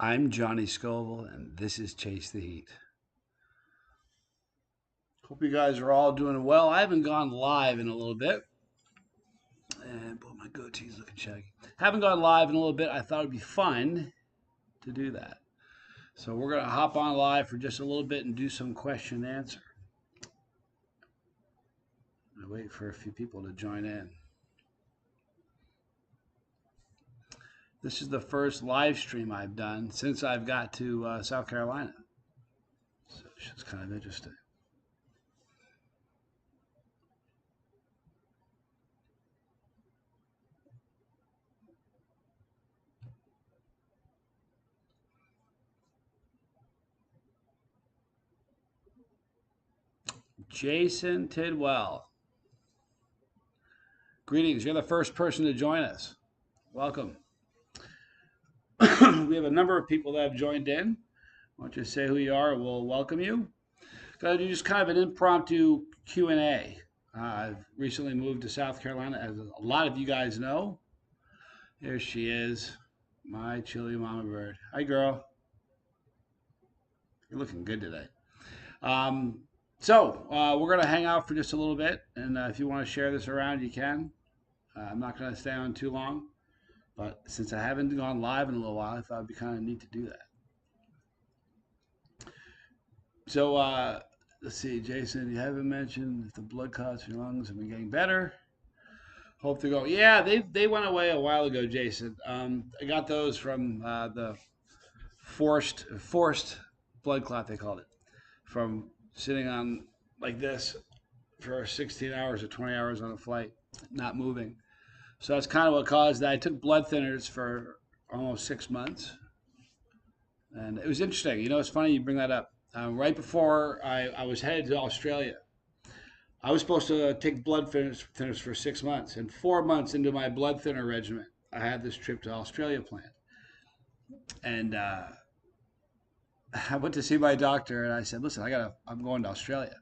I'm Johnny Scoville, and this is Chase the Heat. Hope you guys are all doing well. I haven't gone live in a little bit. And boy, my goatee's looking shaggy. Haven't gone live in a little bit. I thought it'd be fun to do that. So we're going to hop on live for just a little bit and do some question and answer. I wait for a few people to join in. This is the first live stream I've done since I've got to South Carolina. So it's kind of interesting. Jason Tidwell. Greetings. You're the first person to join us. Welcome. We have a number of people that have joined in. Why don't you say who you are? We'll welcome you. Going to do just kind of an impromptu Q&A. I've recently moved to South Carolina, as a lot of you guys know. There she is, my chilly mama bird. Hi, girl. You're looking good today. We're going to hang out for just a little bit, and if you want to share this around, you can. I'm not going to stay on too long, but since I haven't gone live in a little while, I thought it'd be kind of neat to do that. So let's see, Jason, you haven't mentioned if the blood clots in your lungs have been getting better. Hope to go. Yeah, they went away a while ago, Jason. I got those from the forced blood clot, they called it, from sitting on like this for 16 hours or 20 hours on a flight, not moving. So that's kind of what caused that. I took blood thinners for almost 6 months. And it was interesting. You know, it's funny you bring that up. Right before I was headed to Australia, I was supposed to take blood thinners for 6 months. And 4 months into my blood thinner regimen, I had this trip to Australia planned. And I went to see my doctor, and I said, "Listen, I'm going to Australia."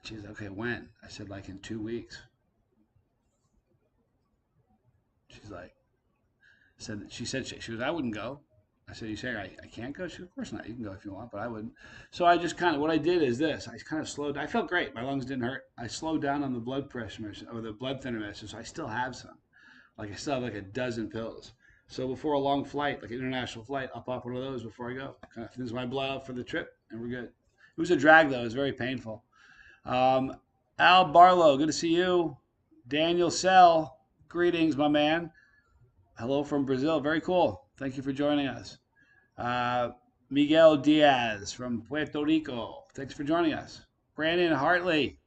She said, "Okay, when?" I said, "Like in 2 weeks." She's like, she goes, "I wouldn't go." I said, "You saying I can't go?" She said, "Of course not. You can go if you want, but I wouldn't." So I just kind of, what I did is this. I kind of slowed. I felt great. My lungs didn't hurt. I slowed down on the blood pressure medicine, or the blood thinner medicine, so I still have some. Like I still have like a dozen pills. So before a long flight, like an international flight, I'll pop one of those before I go. Kind of thins my blood out for the trip, and we're good. It was a drag though. It was very painful. Um, Al Barlow, good to see you. Daniel Sell, greetings, my man. Hello from Brazil. Very cool. Thank you for joining us. Uh, Miguel Diaz from Puerto Rico. Thanks for joining us. Brandon Hartley.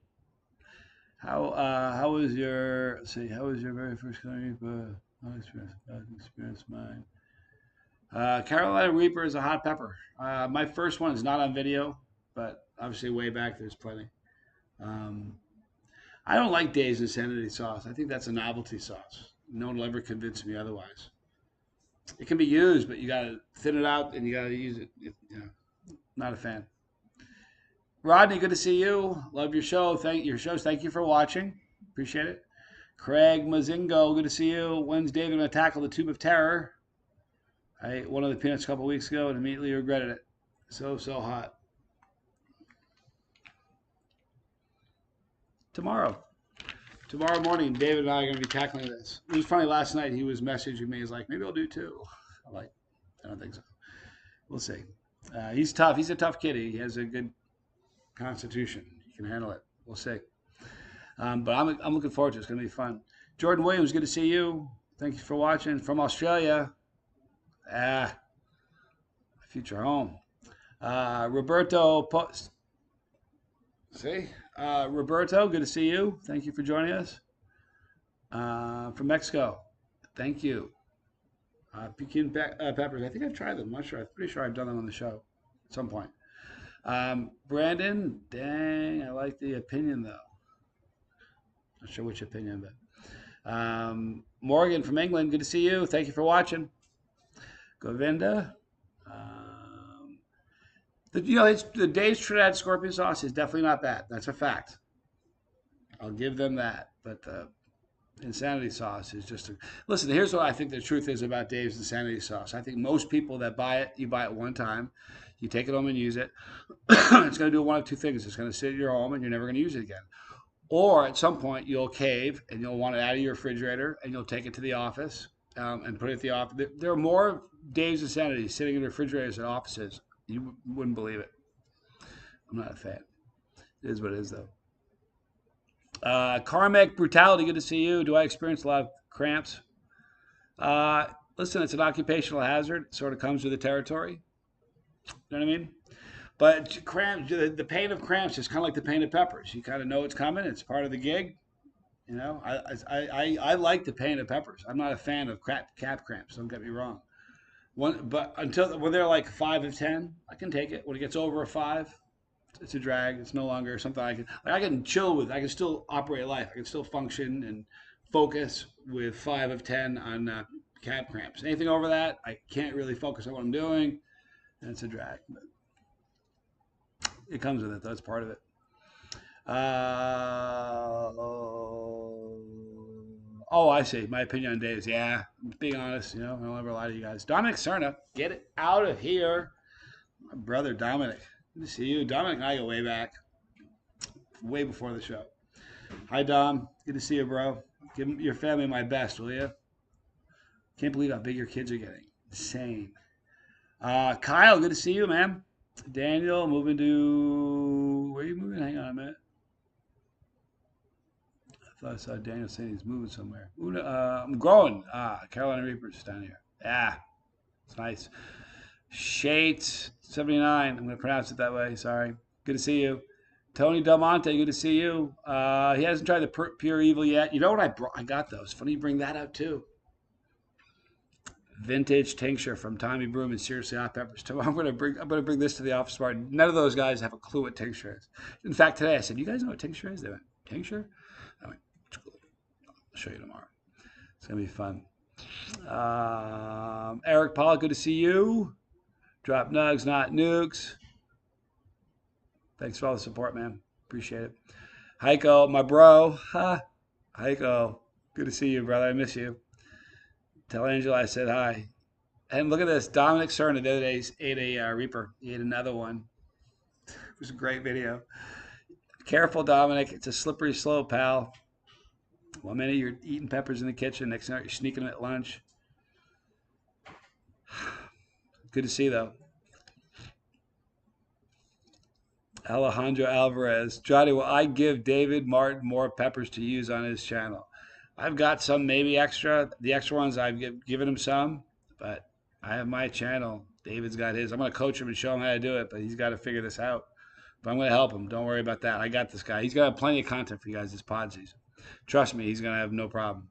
How was your, let's see, how was your very first Carolina experience mine? Carolina Reaper is a hot pepper. My first one is not on video, but obviously way back there's plenty. Um, I don't like Dave's Insanity sauce. I think that's a novelty sauce. No one will ever convince me otherwise. It can be used, but you gotta thin it out and you gotta use it. Not a fan. Rodney, good to see you. Love your show. Thank your shows. Thank you for watching. Appreciate it. Craig Mazingo, good to see you. When's Dave gonna tackle the Tube of Terror? I ate one of the peanuts a couple weeks ago and immediately regretted it. So hot. Tomorrow. Tomorrow morning, David and I are going to be tackling this. It was funny, last night he was messaging me. He's like, maybe I'll do two. I'm like, I don't think so. We'll see. He's tough. He's a tough kitty. He has a good constitution. He can handle it. We'll see. But I'm looking forward to it. It's going to be fun. Jordan Williams, good to see you. Thank you for watching from Australia. Future home. Roberto Post. See? Roberto, good to see you. Thank you for joining us. From Mexico. Thank you. Pekin peppers. I think I've tried them. I'm not sure. I'm pretty sure I've done them on the show at some point. Brandon, dang, I like the opinion though. Not sure which opinion, but Morgan from England, good to see you. Thank you for watching. Govinda. The Dave's Trinidad Scorpion sauce is definitely not bad. That's a fact. I'll give them that. But Insanity sauce is just a listen. Here's what I think the truth is about Dave's insanity sauce. I think most people that buy it, you buy it one time, you take it home and use it. It's going to do one of two things. It's going to sit in your home and you're never going to use it again. Or at some point you'll cave and you'll want it out of your refrigerator and you'll take it to the office and put it at the office. There are more Dave's Insanity sitting in refrigerators at offices. You wouldn't believe it. I'm not a fan. It is what it is, though. Karmic Brutality, good to see you. Do I experience a lot of cramps? Uh, Listen, it's an occupational hazard. It sort of comes with the territory. You know what I mean? But cramps, the pain of cramps is kind of like the pain of peppers. You kind of know it's coming. It's part of the gig. You know, I like the pain of peppers. I'm not a fan of calf cramps. Don't get me wrong. But until when they're like 5 of 10, I can take it. When it gets over a 5, it's a drag. It's no longer something I can chill with. I can still operate life. I can still function and focus with 5 of 10 on calf cramps. Anything over that, I can't really focus on what I'm doing, and it's a drag. But it comes with it. That's part of it. Oh, I see. My opinion on Dave's. Yeah, being honest, I don't ever lie to you guys. Dominic Cerna, get it out of here. My brother Dominic. Good to see you. Dominic and I go way back. Way before the show. Hi, Dom. Good to see you, bro. Give your family my best, will you? Can't believe how big your kids are getting. Insane. Kyle, good to see you, man. Daniel, moving to... Where are you moving? Hang on a minute. I thought I saw Daniel saying he's moving somewhere. I'm growing. Carolina Reapers down here. Yeah, it's nice. Shades 79. I'm going to pronounce it that way. Sorry. Good to see you. Tony Del Monte, good to see you. He hasn't tried the Pure Evil yet. You know what I brought? I got those. Funny you bring that up too. Vintage tincture from Tommy Broom and Seriously Hot Peppers. I'm gonna bring this to the office party. None of those guys have a clue what tincture is. In fact, today I said, "You guys know what tincture is?" They went, "Tincture?" I went, "It's cool. I'll show you tomorrow. It's gonna be fun." Eric Pollock, good to see you. Drop nugs, not nukes. Thanks for all the support, man. Appreciate it. Heiko, my bro. Heiko, good to see you, brother. I miss you. Tell Angela I said hi. And look at this. Dominic Cerna the other day ate a Reaper. He ate another one. It was a great video. Careful, Dominic. It's a slippery slope, pal. 1 minute you're eating peppers in the kitchen. Next minute you're sneaking them at lunch. Good to see, though. Alejandro Alvarez. Johnny, will I give David Martin more peppers to use on his channel? I've got some maybe extra. The extra ones I've given him some, but I have my channel. David's got his. I'm going to coach him and show him how to do it, but he's got to figure this out. But I'm going to help him. Don't worry about that. I got this guy. He's going to have plenty of content for you guys this pod season. Trust me, he's going to have no problem.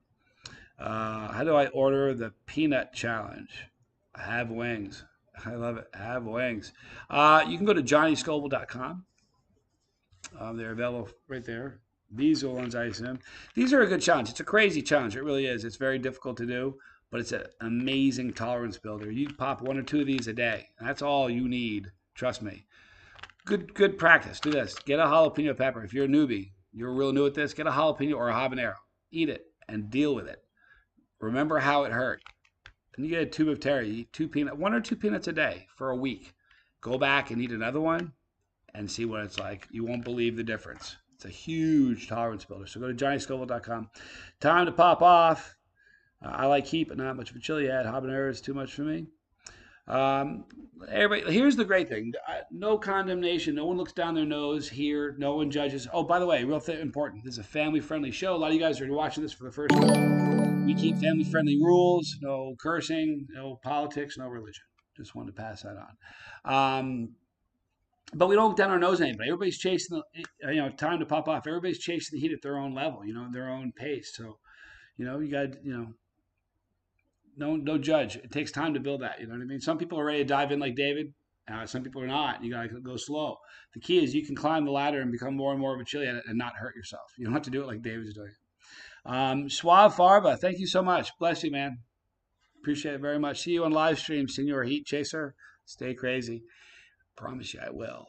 How do I order the peanut challenge? I have wings. I love it. I have wings. You can go to johnnyscoville.com. They're available right there. These are the ones I assume. These are a good challenge. It's a crazy challenge. It really is. It's very difficult to do, but it's an amazing tolerance builder. You pop 1 or 2 of these a day. That's all you need. Trust me. Good practice. Do this. Get a jalapeno pepper. If you're a newbie, you're real new at this, get a jalapeno or a habanero. Eat it and deal with it. Remember how it hurt. Then you get a tube of terry. You eat 1 or 2 peanuts a day for a week. Go back and eat another one and see what it's like. You won't believe the difference. It's a huge tolerance builder. So go to johnnyscoville.com. Time to pop off. I like heat, but not much of a chili yet. Habanero is too much for me. Everybody, here's the great thing. No condemnation. No one looks down their nose here. No one judges. Oh, by the way, real important. This is a family-friendly show. A lot of you guys are watching this for the first time. We keep family-friendly rules. No cursing, no politics, no religion. Just wanted to pass that on. But we don't look down our nose at anybody. Everybody's chasing time to pop off. Everybody's chasing the heat at their own level, their own pace. So, you got, no judge. It takes time to build that. You know what I mean? Some people are ready to dive in like David. Some people are not. You got to go slow. The key is you can climb the ladder and become more and more of a chili at it and not hurt yourself. You don't have to do it like David's doing. Suave Farba, thank you so much. Bless you, man. Appreciate it very much. See you on live stream, Senor Heat Chaser. Stay crazy. Promise you I will.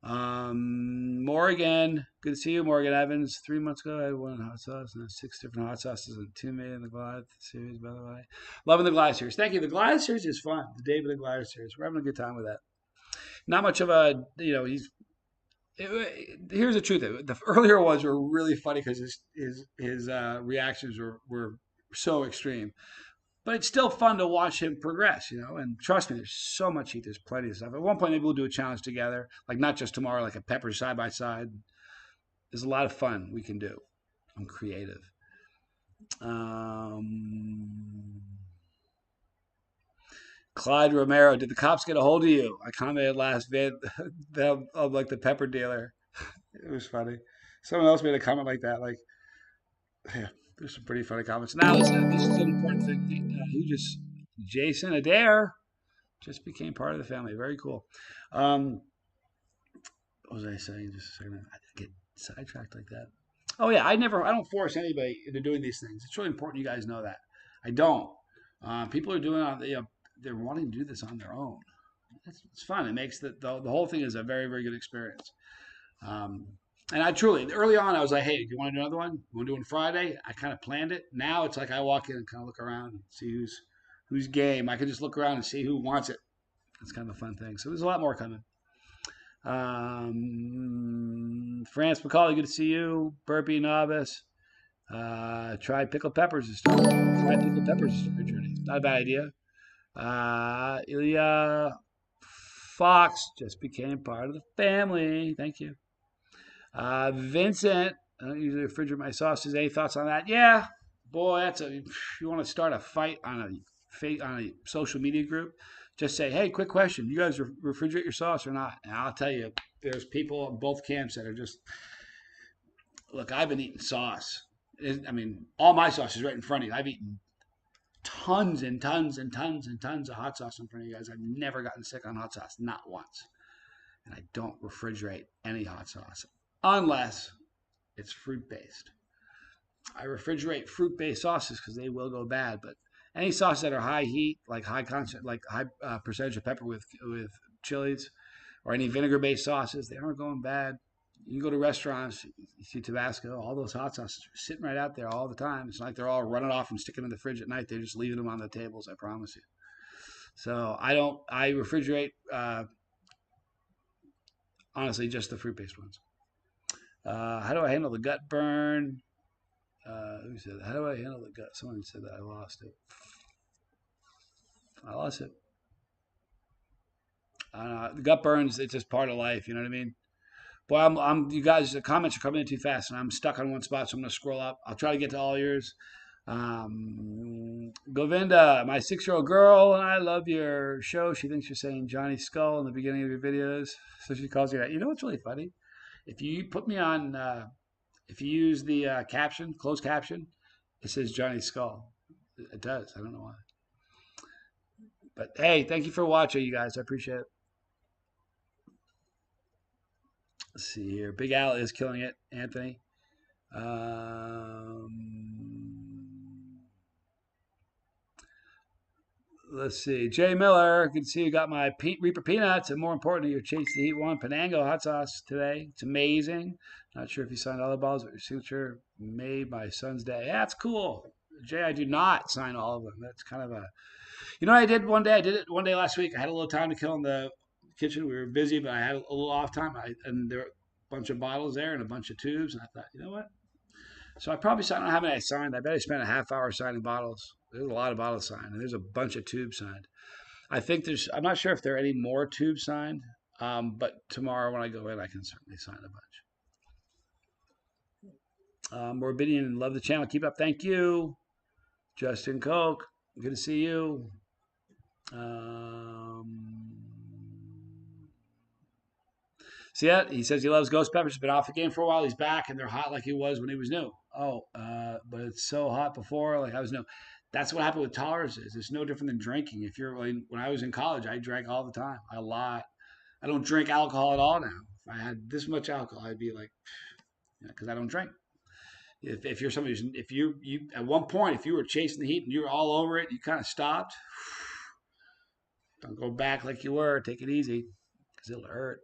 Morgan, good to see you, Morgan Evans. 3 months ago, I had one hot sauce and 6 different hot sauces and two made in the Glide series, by the way. Loving the Glide series. Thank you. The Glide series is fun. The David and Glide series. We're having a good time with that. Not much of a, here's the truth. The earlier ones were really funny because his reactions were so extreme. But it's still fun to watch him progress, And trust me, there's so much heat. There's plenty of stuff. At one point, maybe we'll do a challenge together, like not just tomorrow, like a pepper side by side. There's a lot of fun we can do. I'm creative. Clyde Romero, did the cops get a hold of you? I commented last vid of like the pepper dealer. It was funny. Someone else made a comment like that. Like, yeah, there's some pretty funny comments. Now, listen, this is an important thing. Jason Adair just became part of the family. Very cool. What was I saying? Just a second. I didn't get sidetracked like that. Oh yeah, I don't force anybody into doing these things. It's really important you guys know that. I don't. People are doing they're wanting to do this on their own. It's fun. It makes the whole thing is a very, very good experience. Um, and I truly, early on, I was like, hey, do you want to do another one? You want to do one Friday? I kind of planned it. Now it's like I walk in and kind of look around and see who's game. I can just look around and see who wants it. It's kind of a fun thing. So there's a lot more coming. France McCauley, good to see you. Burpee Novice. Try pickled peppers to start. Try pickled peppers to start your journey. Not a bad idea. Ilya Fox just became part of the family. Thank you. Vincent, I don't usually refrigerate my sauces. Any thoughts on that? Yeah, boy, you want to start a fight on a social media group? Just say, hey, quick question: you guys refrigerate your sauce or not? And I'll tell you, there's people on both camps that are just look. I've been eating sauce. I mean, all my sauce is right in front of you. I've eaten tons and tons and tons and tons of hot sauce in front of you guys. I've never gotten sick on hot sauce, not once. And I don't refrigerate any hot sauce unless it's fruit based. I refrigerate fruit based sauces because they will go bad. But any sauces that are high heat, like high percentage of pepper with chilies, or any vinegar based sauces, they aren't going bad. You go to restaurants, you see Tabasco, all those hot sauces are sitting right out there all the time. It's like they're all running off and sticking in the fridge at night. They're just leaving them on the tables, I promise you. So I refrigerate, honestly, just the fruit based ones. How do I handle the gut burn? Who said that? How do I handle the gut? Someone said that I lost it. I lost it. The gut burns, it's just part of life, you know what I mean? Boy, you guys, the comments are coming in too fast, and I'm stuck on one spot, so I'm going to scroll up. I'll try to get to all yours. Govinda, my 6-year-old girl, and I love your show. She thinks you're saying Johnny Skull in the beginning of your videos, so she calls you that. You know what's really funny? If you put me on, if you use the caption, closed caption, it says Johnny Skull. It does. I don't know why. But hey, thank you for watching, you guys. I appreciate it. Let's see here. Big Al is killing it, Anthony. Let's see. Jay Miller, good to see you. Got my Reaper peanuts, and more importantly, your Chase the Heat One Penango hot sauce today. It's amazing. Not sure if you signed all the bottles, but your signature made my son's day. Yeah, that's cool. Jay, I do not sign all of them. That's kind of a. You know what I did one day? I did it one day last week. I had a little time to kill in the kitchen. We were busy, but I had a little off time. And there were a bunch of bottles there and a bunch of tubes. And I thought, you know what? So I probably signed. I don't know how many I signed. I bet I spent a half hour signing bottles. There's a lot of bottles signed, and there's a bunch of tubes signed. I think I'm not sure if there are any more tubes signed, but tomorrow when I go in, I can certainly sign a bunch. Morbidian, love the channel. Keep up. Thank you. Justin Koch, good to see you. See that? He says he loves ghost peppers. He's been off the game for a while. He's back, and they're hot like he was when he was new. Oh, but it's so hot before, like I was new. That's what happened with tolerances. It's no different than drinking. When I was in college, I drank all the time, a lot. I don't drink alcohol at all now. If I had this much alcohol, I'd be like, because I don't drink. If you're somebody, if you at one point, if you were chasing the heat and you were all over it, you kind of stopped. Don't go back like you were. Take it easy, because it'll hurt.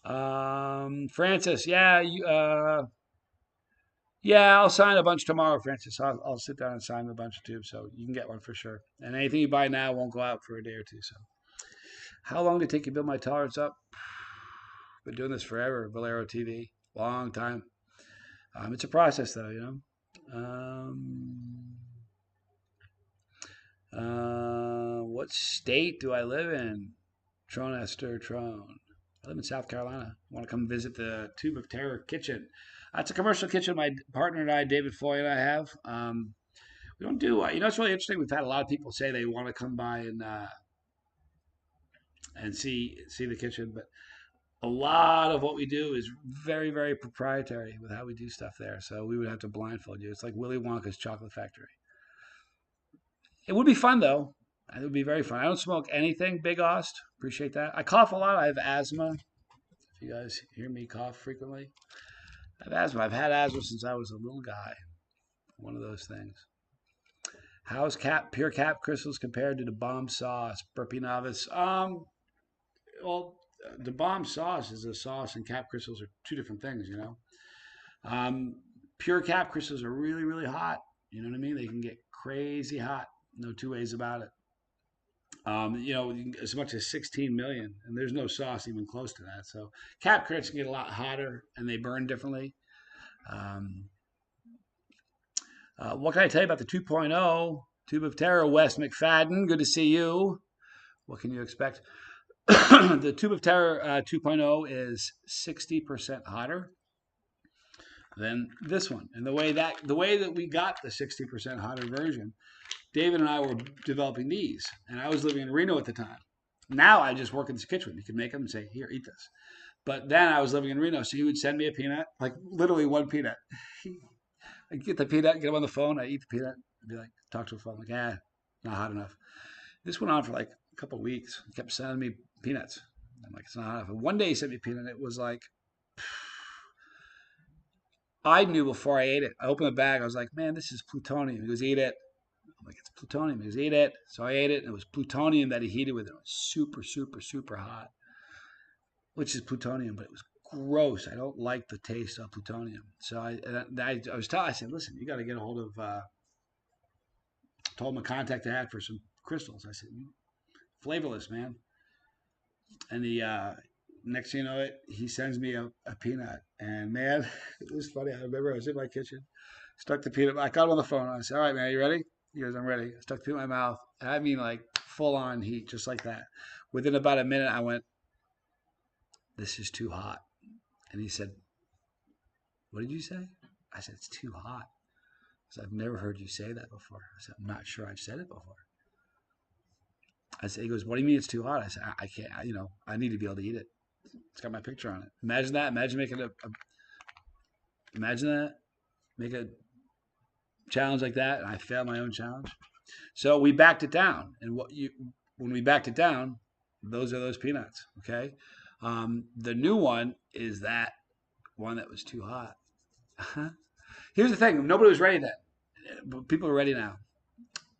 Francis, yeah, I'll sign a bunch tomorrow, Francis. I'll sit down and sign a bunch too, so you can get one for sure. And anything you buy now won't go out for a day or two. So, how long did it take you to build my tolerance up? Been doing this forever, Valero TV, long time. It's a process, though, you know. What state do I live in? Tron Esther Tron. I live in South Carolina. I want to come visit the Tube of Terror kitchen. It's a commercial kitchen my partner and I, David Foy, and I have. We don't do, it's really interesting. We've had a lot of people say they want to come by and see the kitchen, but a lot of what we do is very, very proprietary with how we do stuff there. So we would have to blindfold you. It's like Willy Wonka's chocolate factory. It would be fun though. It would be very fun. I don't smoke anything, Big Ost. Appreciate that. I cough a lot. I have asthma. If you guys hear me cough frequently, I have asthma. I've had asthma since I was a little guy. One of those things. How's pure cap crystals compared to the bomb sauce? Burpee novice. Well, the bomb sauce is a sauce, and cap crystals are two different things. You know, pure cap crystals are really, really hot. You know what I mean? They can get crazy hot. No two ways about it. As much as 16 million, and there's no sauce even close to that. So cap crits can get a lot hotter, and they burn differently. Um, what can I tell you about the 2.0 Tube of Terror? Wes McFadden, good to see you. What can you expect? The Tube of Terror 2.0 is 60% hotter than this one. And the way that we got the 60% hotter version, David and I were developing these, and I was living in Reno at the time. Now I just work in this kitchen. You can make them and say, "Here, eat this." But then I was living in Reno, so he would send me a peanut, like literally one peanut. I get the peanut, get him on the phone, I eat the peanut, I'd be like, talk to a phone, like, not hot enough. This went on for like a couple of weeks. He kept sending me peanuts. I'm like, it's not hot enough. And one day he sent me a peanut. It was like, I knew before I ate it. I opened the bag. I was like, man, this is plutonium. He goes, eat it. I'm like, it's plutonium. He goes, eat it. So I ate it, and it was plutonium that he heated with. It was super, super, super hot, which is plutonium, but it was gross. I don't like the taste of plutonium. So I said, listen, you got to get a hold of, told him a contact I had for some crystals. I said, flavorless, man. And the next thing you know, he sends me a peanut. And man, it was funny. I remember I was in my kitchen, stuck the peanut. I got him on the phone. I said, all right, man, you ready? He goes, I'm ready. I stuck the peanut in my mouth. I mean, like full on heat, just like that. Within about a minute, I went, this is too hot. And he said, what did you say? I said, it's too hot. I said, I've never heard you say that before. I said, I'm not sure I've said it before. I said, he goes, what do you mean it's too hot? I said, I can't, I need to be able to eat it. It's got my picture on it. Imagine that. Imagine making imagine that. Make a challenge like that, and I failed my own challenge. So we backed it down. And when we backed it down, those are those peanuts. Okay. The new one is that one that was too hot. Here's the thing. Nobody was ready then. But people are ready now.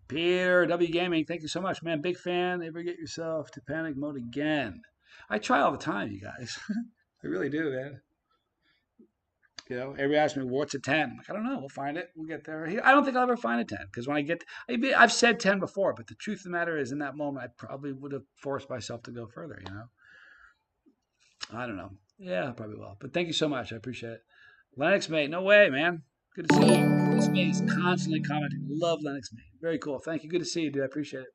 Peter W Gaming, thank you so much, man. Big fan. Ever get yourself to panic mode again? I try all the time, you guys. I really do, man. Everybody asks me, what's a 10? I'm like, I don't know. We'll find it. We'll get there. I don't think I'll ever find a 10 because when I've said 10 before, but the truth of the matter is in that moment, I probably would have forced myself to go further, I don't know. Yeah, I probably will. But thank you so much. I appreciate it. Lennox Mate, no way, man. Good to see you. Lennox Mate is constantly commenting. Love Lennox Mate. Very cool. Thank you. Good to see you, dude. I appreciate it.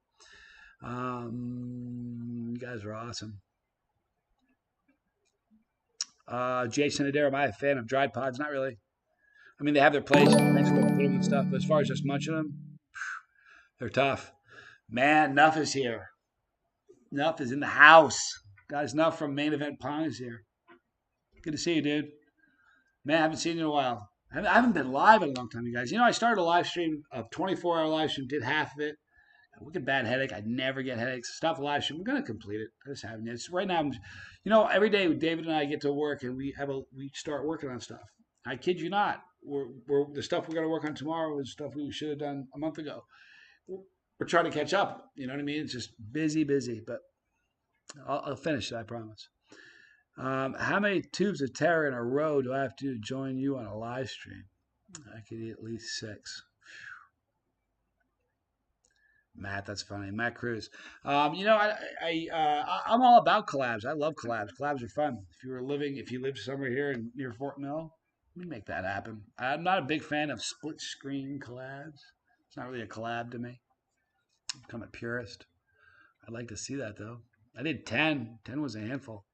You guys are awesome. Jason Adair, am I a fan of dried pods? Not really. I mean, they have their place. Thanks for putting them and stuff. But as far as just munching them, they're tough. Man, Nuff is here. Nuff is in the house. Guys, Nuff from Main Event Pong is here. Good to see you, dude. Man, I haven't seen you in a while. I haven't been live in a long time, you guys. I started a live stream, a 24-hour live stream, did half of it. I look at bad headache. I never get headaches. Stop the live stream. I'm going to complete it. I just haven't yet. Right now, every day David and I get to work and we start working on stuff. I kid you not. The stuff we're going to work on tomorrow is stuff we should have done a month ago. We're trying to catch up. You know what I mean? It's just busy, but I'll finish it, I promise. How many tubes of terror in a row do I have to join you on a live stream? I could eat at least 6. Matt, that's funny. Matt Cruz. I'm all about collabs. I love collabs. Collabs are fun. If you live somewhere here near Fort Mill, we make that happen. I'm not a big fan of split screen collabs. It's not really a collab to me. I'm kind of a purist. I'd like to see that though. I did 10. 10 was a handful.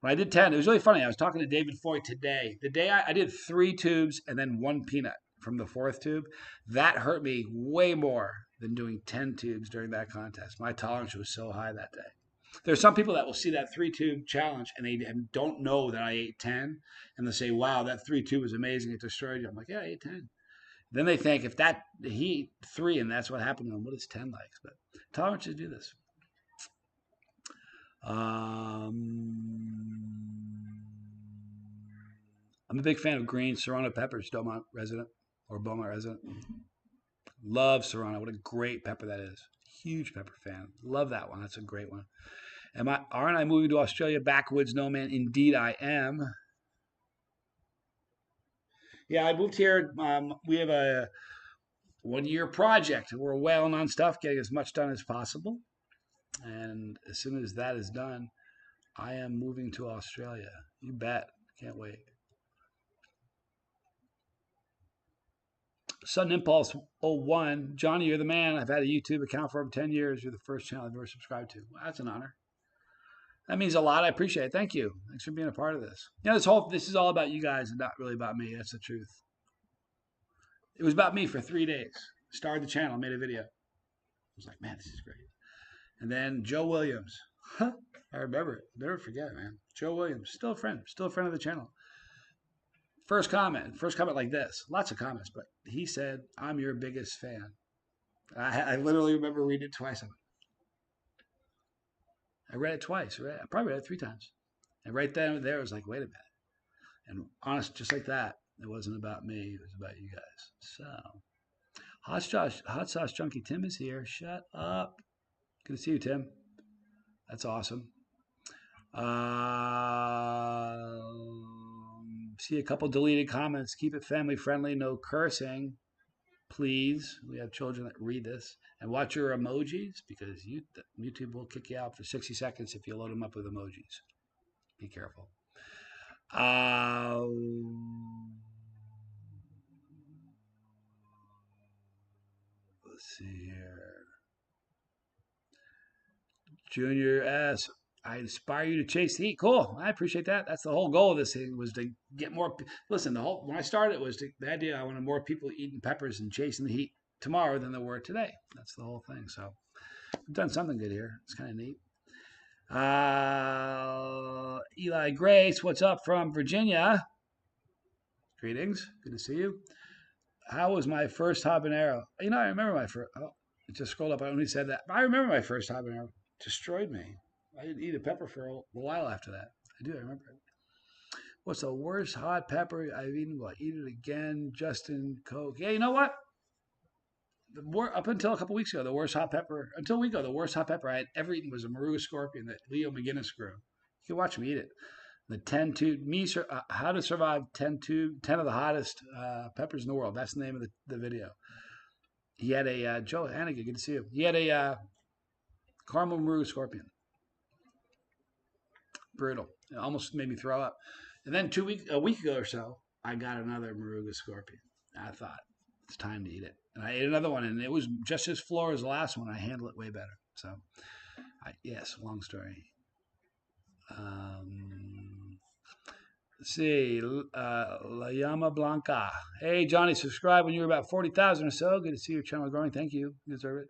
When I did 10, it was really funny. I was talking to David Foy today. The day I did 3 tubes and then 1 peanut from the 4th tube. That hurt me way more than doing 10 tubes during that contest. My tolerance was so high that day. There's some people that will see that 3-tube challenge and they don't know that I ate 10. And they say, wow, that 3-tube was amazing. It destroyed you. I'm like, yeah, I ate 10. Then they think if he ate 3 and that's what happened to him, what is 10 like? But tolerances do this. I'm a big fan of green Serrano peppers, Beaumont resident or Beaumont resident. Love Serrano. What a great pepper that is. Huge pepper fan. Love that one. That's a great one. Aren't I moving to Australia? Backwoods, no man. Indeed, I am. Yeah, I moved here. We have a 1-year project. We're wailing on stuff, getting as much done as possible. And as soon as that is done, I am moving to Australia. You bet. Can't wait. Sudden Impulse 01. Johnny, you're the man. I've had a YouTube account for over 10 years. You're the first channel I've ever subscribed to. Well, that's an honor. That means a lot. I appreciate it. Thank you. Thanks for being a part of this. This is all about you guys and not really about me. That's the truth. It was about me for 3 days. Started the channel, made a video. I was like, man, this is great. And then Joe Williams. I remember it. Never forget it, man. Joe Williams, still a friend of the channel. First comment like this. Lots of comments, but he said, I'm your biggest fan. I literally remember reading it twice. I read it twice. I probably read it 3 times. And right then and there, I was like, wait a minute. And honest, just like that, it wasn't about me. It was about you guys. So, Hot Sauce Junkie Tim is here. Shut up. Good to see you, Tim. That's awesome. See a couple deleted comments. Keep it family friendly. No cursing. Please. We have children that read this. And watch your emojis because YouTube will kick you out for 60 seconds if you load them up with emojis. Be careful. Let's see here. Junior S. I inspire you to chase the heat. Cool. I appreciate that. That's the whole goal of this thing was to get more. Listen, when I started it was the idea I wanted more people eating peppers and chasing the heat tomorrow than there were today. That's the whole thing. So we've done something good here. It's kind of neat. Eli Grace, what's up from Virginia? Greetings. Good to see you. How was my first habanero? I remember my first. Oh, it just scrolled up. I only said that. I remember my first habanero. Destroyed me. I didn't eat a pepper for a while after that. I remember it. What's the worst hot pepper I've eaten? Will I eat it again? Justin Coke. Yeah, you know what? Up until a couple weeks ago, the worst hot pepper I had ever eaten was a Moruga scorpion that Leo McGinnis grew. You can watch me eat it. The 10 tube, how to survive 10 of the hottest peppers in the world. That's the name of the video. He had a, Joe Hannigan, good to see you. He had a caramel Moruga scorpion. Brutal. It almost made me throw up. And then a week ago or so, I got another Moruga scorpion. I thought, it's time to eat it. And I ate another one, and it was just as floor as the last one. I handle it way better. So, yes, long story. Let's see. La Llama Blanca. Hey, Johnny, subscribe when you're about 40,000 or so. Good to see your channel growing. Thank you. You deserve it.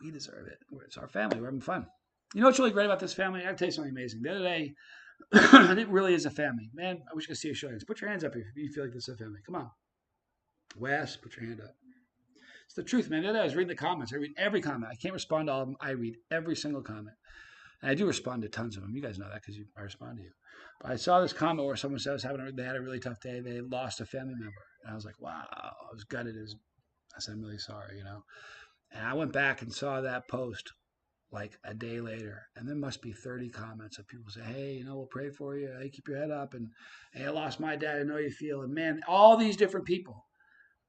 We deserve it. It's our family. We're having fun. You know what's really great about this family? I have to tell you something amazing. The other day, it really is a family. Man, I wish I could see you show hands. Put your hands up if you feel like this is a family. Come on. Wes, put your hand up. It's the truth, man. The other day I was reading the comments. I read every comment. I can't respond to all of them. I read every single comment. And I do respond to tons of them. You guys know that because I respond to you. But I saw this comment where someone said they had a really tough day. They lost a family member. And I was like, wow. I was gutted. I said, I'm really sorry, And I went back and saw that post like a day later, and there must be 30 comments of people say, "Hey, we'll pray for you. Hey, keep your head up." And, "Hey, I lost my dad. I know you feel." And man, all these different people.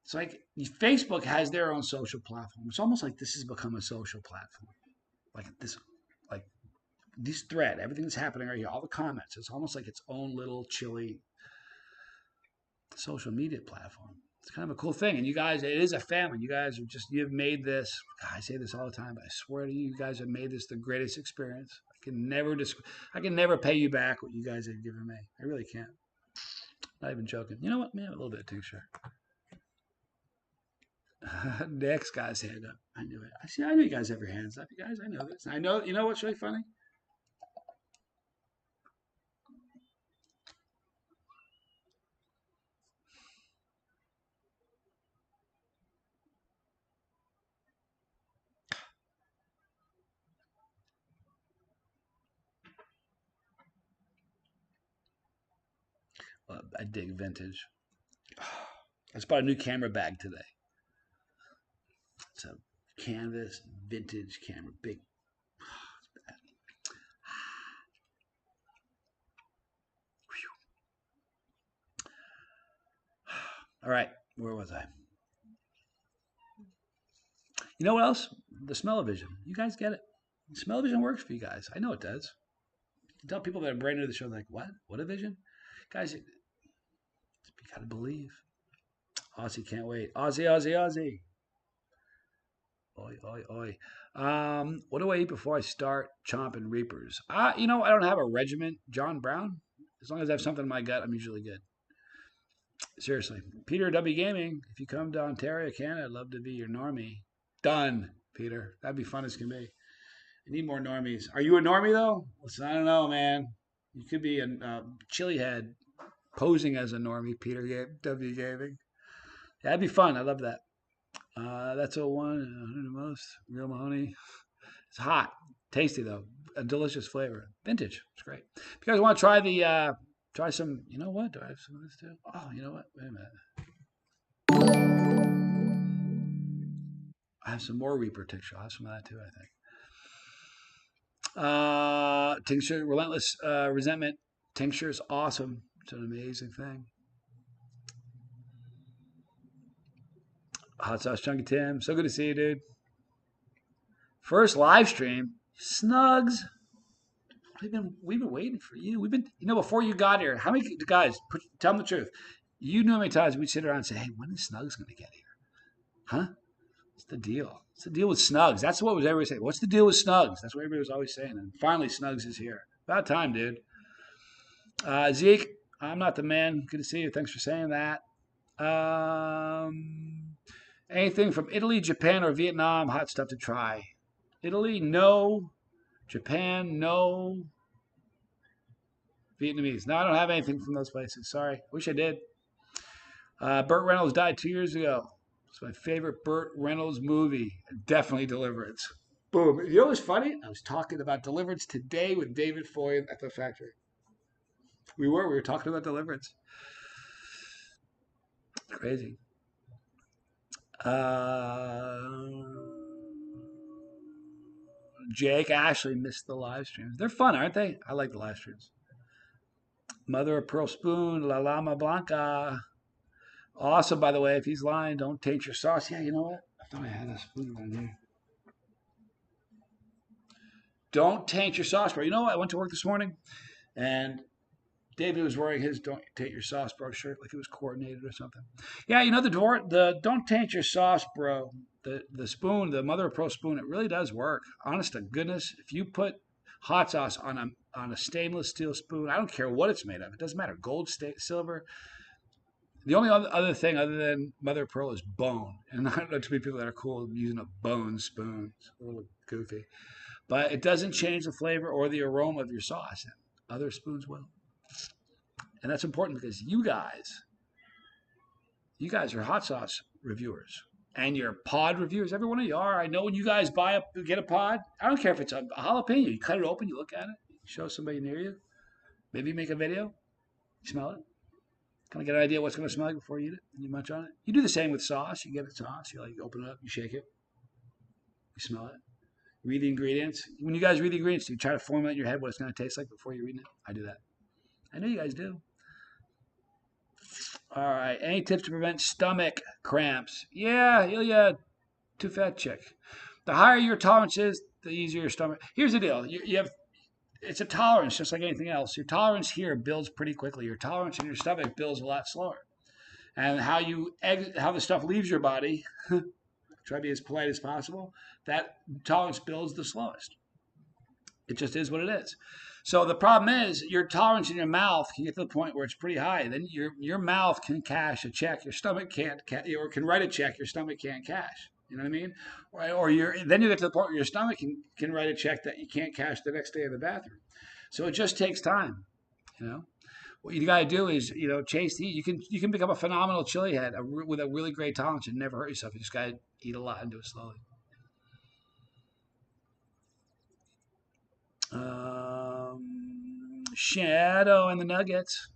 It's like Facebook has their own social platform. It's almost like this has become a social platform. Like like this thread, everything that's happening right here, all the comments. It's almost like its own little chilly social media platform. It's kind of a cool thing. And you guys, it is a family. You guys you've made this. God, I say this all the time, but I swear to you, you guys have made this the greatest experience. I can never pay you back what you guys have given me. I really can't. Not even joking. You know what, man? A little bit of tincture. Next guy's hand up. I knew it. I knew you guys have your hands up. You guys, I know this. I know. You know what's really funny? I dig vintage. I just bought a new camera bag today. It's a canvas vintage camera, big. All right, where was I? You know what else? The smell-o-vision. You guys get it. Smell-o-vision works for you guys. I know it does. You tell people that are brand new to the show, like, what? What a vision? Guys, you gotta believe. Aussie can't wait. Aussie, Aussie, Aussie. Oi, oi, oi. What do I eat before I start chomping Reapers? I don't have a regiment, John Brown. As long as I have something in my gut, I'm usually good. Seriously. Peter W. Gaming, if you come to Ontario, Canada, I'd love to be your normie. Done, Peter. That'd be fun as can be. I need more normies. Are you a normie, though? Listen, I don't know, man. You could be a chili head posing as a normie, Peter W. Gaming. That'd be fun. I love that. That's a one. The most real Mahoney. It's hot, tasty though, a delicious flavor. Vintage. It's great. If you guys want to try some. You know what? Do I have some of this too? Oh, you know what? Wait a minute. I have some more Reaper tincture. I'll have some of that too. I think. Tincture, relentless resentment. Tincture is awesome. It's an amazing thing. Hot sauce chunky Tim. So good to see you, dude. First live stream. Snugs. We've been waiting for you. We've been before you got here. How many guys? Tell them the truth. You know how many times we'd sit around and say, "Hey, when is Snugs going to get here?" Huh? What's the deal? What's the deal with Snugs? That's what was everybody saying. What's the deal with Snugs? That's what everybody was always saying. And finally, Snugs is here. About time, dude. Zeke, I'm not the man. Good to see you. Thanks for saying that. Anything from Italy, Japan, or Vietnam? Hot stuff to try. Italy, no. Japan, no. Vietnamese. No, I don't have anything from those places. Sorry. Wish I did. Burt Reynolds died 2 years ago. It's my favorite Burt Reynolds movie. Definitely Deliverance. Boom. You know what's funny? I was talking about Deliverance today with David Foy at the factory. We were talking about Deliverance. Crazy. Jake Ashley missed the live streams. They're fun, aren't they? I like the live streams. Mother of Pearl Spoon, La Llama Blanca. Awesome, by the way. If he's lying, don't taint your sauce. Yeah, you know what? I thought I had a spoon right here. Don't taint your sauce, bro. You know what? I went to work this morning, and David was wearing his "Don't Taint Your Sauce, Bro" shirt like it was coordinated or something. Yeah, the "Don't Taint Your Sauce, Bro." The spoon, the Mother of Pearl spoon, it really does work. Honest to goodness, if you put hot sauce on a stainless steel spoon, I don't care what it's made of. It doesn't matter, gold, silver. The only other thing other than Mother of Pearl is bone, and I don't know too many people that are cool using a bone spoon. It's a little goofy, but it doesn't change the flavor or the aroma of your sauce. Other spoons will. And that's important because you guys are hot sauce reviewers and you're pod reviewers. Every one of you are. I know when you guys get a pod, I don't care if it's a jalapeno. You cut it open, you look at it, you show somebody near you. Maybe you make a video, you smell it. Kind of get an idea what's going to smell like before you eat it and you munch on it. You do the same with sauce. You get a sauce, you open it up, you shake it, you smell it. Read the ingredients. When you guys read the ingredients, do you try to formulate in your head what it's going to taste like before you read it? I do that. I know you guys do. All right. Any tips to prevent stomach cramps? Yeah. Too fat chick. The higher your tolerance is, the easier your stomach. Here's the deal. You have it's a tolerance, just like anything else. Your tolerance here builds pretty quickly. Your tolerance in your stomach builds a lot slower. And how the stuff leaves your body, try to be as polite as possible. That tolerance builds the slowest. It just is what it is. So the problem is your tolerance in your mouth can get to the point where it's pretty high. Then your mouth can cash a check. Your stomach can't, or can write a check. Your stomach can't cash. You know what I mean? Then you get to the point where your stomach can write a check that you can't cash the next day in the bathroom. So it just takes time. You know, what you got to do is chase the. You can become a phenomenal chili head with a really great tolerance and never hurt yourself. You just got to eat a lot and do it slowly. Shadow and the Nuggets.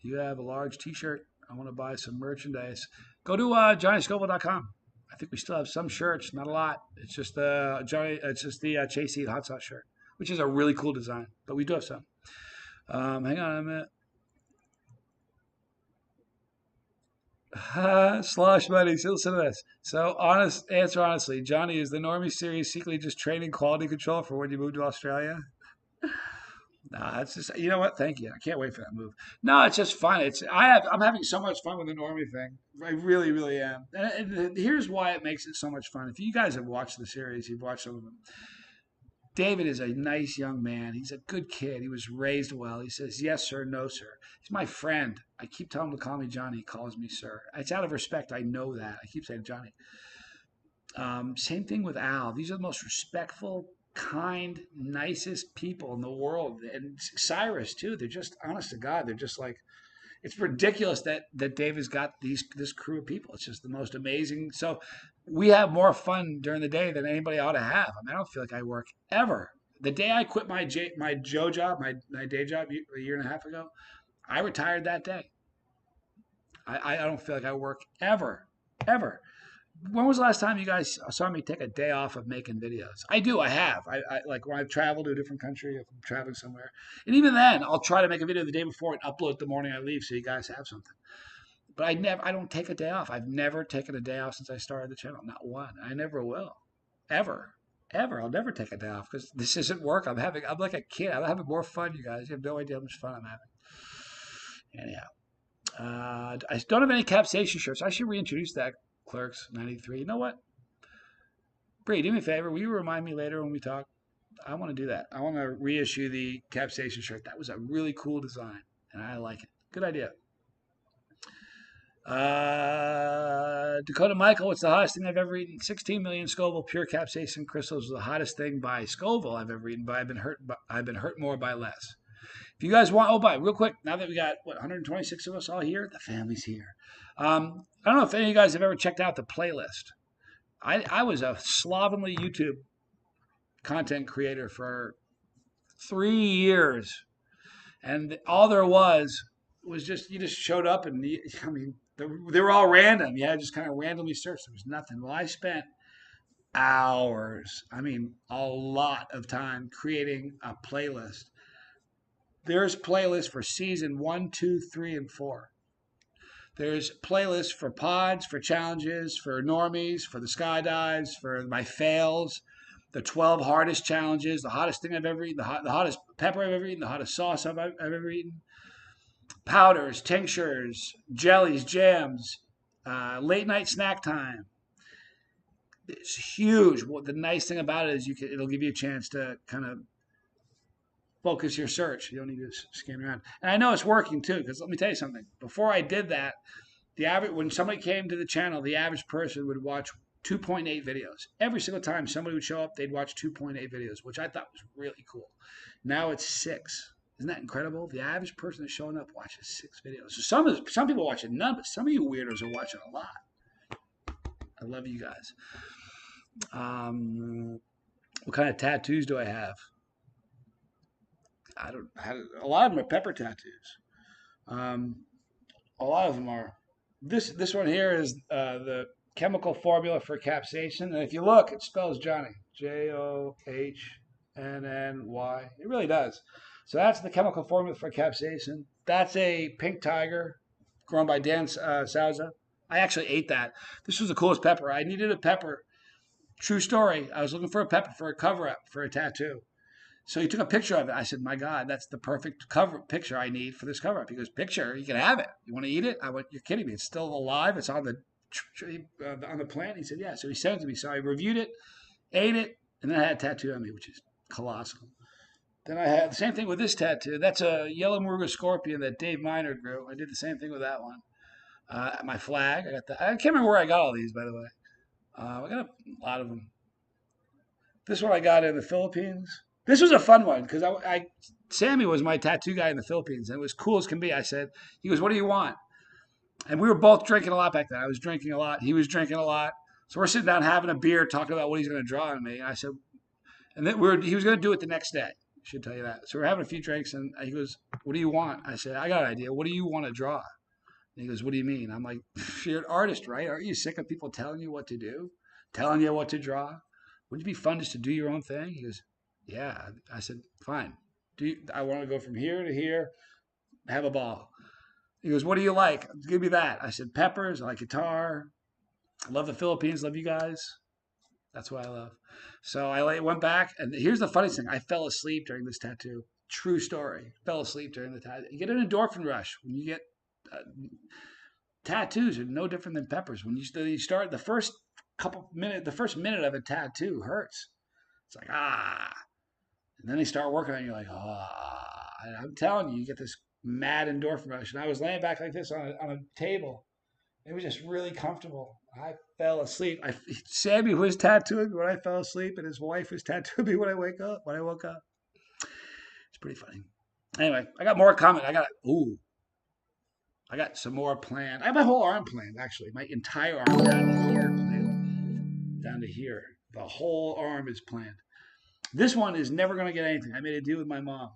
You have a large T-shirt. I want to buy some merchandise. Go to JohnnyScoville.com. I think we still have some shirts, not a lot. It's just the Chase Eat Hot Sauce shirt, which is a really cool design. But we do have some. Hang on a minute. Slosh buddies, listen to this. So, honestly, Johnny, is the Normie series secretly just training quality control for when you move to Australia? No, it's just, you know what? Thank you. I can't wait for that move. No, it's just fun. I'm having so much fun with the Normie thing. I really, really am. And here's why it makes it so much fun. If you guys have watched the series, you've watched some of them. David is a nice young man. He's a good kid. He was raised well. He says, yes, sir, no, sir. He's my friend. I keep telling him to call me Johnny. He calls me sir. It's out of respect. I know that. I keep saying Johnny. Same thing with Al. These are the most respectful, kind, nicest people in the world. And Cyrus, too. They're just, honest to God, they're just like, it's ridiculous that David's got this crew of people. It's just the most amazing. So we have more fun during the day than anybody ought to have. I mean, I don't feel like I work ever. The day I quit my Joe job, my day job a year and a half ago, I retired that day. I don't feel like I work ever, ever. When was the last time you guys saw me take a day off of making videos? I do. I have. I like when I've traveled to a different country, if I'm traveling somewhere, and even then, I'll try to make a video the day before and upload it the morning I leave, so you guys have something. But I don't take a day off. I've never taken a day off since I started the channel. Not one. I never will, ever, ever. I'll never take a day off because this isn't work. I'm like a kid. I'm having more fun, you guys. You have no idea how much fun I'm having. Anyhow, I don't have any capsation shirts. I should reintroduce that. Clerks 93. You know what? Bree, do me a favor. Will you remind me later when we talk? I want to do that. I want to reissue the capsation shirt. That was a really cool design, and I like it. Good idea. Dakota Michael, what's the hottest thing I've ever eaten? 16 million Scoville pure capsaicin crystals was the hottest thing by Scoville I've ever eaten, but I've been hurt more by less. If you guys want, real quick, now that we got 126 of us all here, the family's here. I don't know if any of you guys have ever checked out the playlist. I was a slovenly YouTube content creator for 3 years, and all there was just you just showed up, and they were all random. You had to just kind of randomly search. There was nothing. Well, I spent hours, I mean, a lot of time creating a playlist. There's playlists for season 1, 2, 3, and 4. There's playlists for pods, for challenges, for normies, for the skydives, for my fails, the 12 hardest challenges, the hottest thing I've ever eaten, the hottest pepper I've ever eaten, the hottest sauce I've ever eaten, powders, tinctures, jellies, jams, late night snack time. It's huge. The nice thing about it is it'll give you a chance to kind of focus your search. You don't need to scan around. And I know it's working too, because let me tell you something. Before I did that, when somebody came to the channel, the average person would watch 2.8 videos. Every single time somebody would show up, they'd watch 2.8 videos, which I thought was really cool. Now it's 6. Isn't that incredible? The average person that's showing up watches 6 videos. So some people watching none, but some of you weirdos are watching a lot. I love you guys. What kind of tattoos do I have? A lot of them are pepper tattoos. A lot of them are. This one here is the chemical formula for capsaicin. And if you look, it spells Johnny. Johnny. It really does. So that's the chemical formula for capsaicin. That's a pink tiger grown by Dan Souza. I actually ate that. This was the coolest pepper. I needed a pepper. True story. I was looking for a pepper for a cover up for a tattoo. So he took a picture of it. I said, "My God, that's the perfect cover picture I need for this cover up." He goes, "Picture? You can have it. You want to eat it?" I went, "You're kidding me. It's still alive. It's on the plant." He said, "Yeah." So he sent it to me. So I reviewed it, ate it, and then I had a tattoo on me, which is colossal. Then I had the same thing with this tattoo. That's a yellow Muruga scorpion that Dave Miner grew. I did the same thing with that one. My flag. I got that. I can't remember where I got all these, by the way. I got a lot of them. This one I got in the Philippines. This was a fun one because Sammy was my tattoo guy in the Philippines, and it was cool as can be. I said, he goes, "What do you want?" And we were both drinking a lot back then. I was drinking a lot. He was drinking a lot. So we're sitting down having a beer, talking about what he's going to draw on me. And I said, and then he was going to do it the next day. I should tell you that. So we're having a few drinks, and he goes, "What do you want?" I said, "I got an idea. What do you want to draw?" And he goes, "What do you mean?" I'm like, "You're an artist, right? Aren't you sick of people telling you what to do, telling you what to draw? Wouldn't it be fun just to do your own thing?" He goes, "Yeah." I said, "Fine. I want to go from here to here, have a ball." He goes, "What do you like? Give me that." I said, "Peppers. I like guitar. I love the Philippines. Love you guys. That's what I love." So I went back, and here's the funny thing: I fell asleep during this tattoo. True story. Fell asleep during the tattoo. You get an endorphin rush when you get uh, tattoos. Are no different than peppers. When you start the first minute of a tattoo hurts. It's like and then they start working on you. You're like And I'm telling you, you get this mad endorphin rush. And I was laying back like this on a table. It was just really comfortable. I fell asleep. Sammy was tattooing when I fell asleep, and his wife was tattooing me when I woke up. It's pretty funny. Anyway, I got more comment. I got some more planned. I have my whole arm planned actually. My entire arm down to here, down to here. The whole arm is planned. This one is never going to get anything. I made a deal with my mom,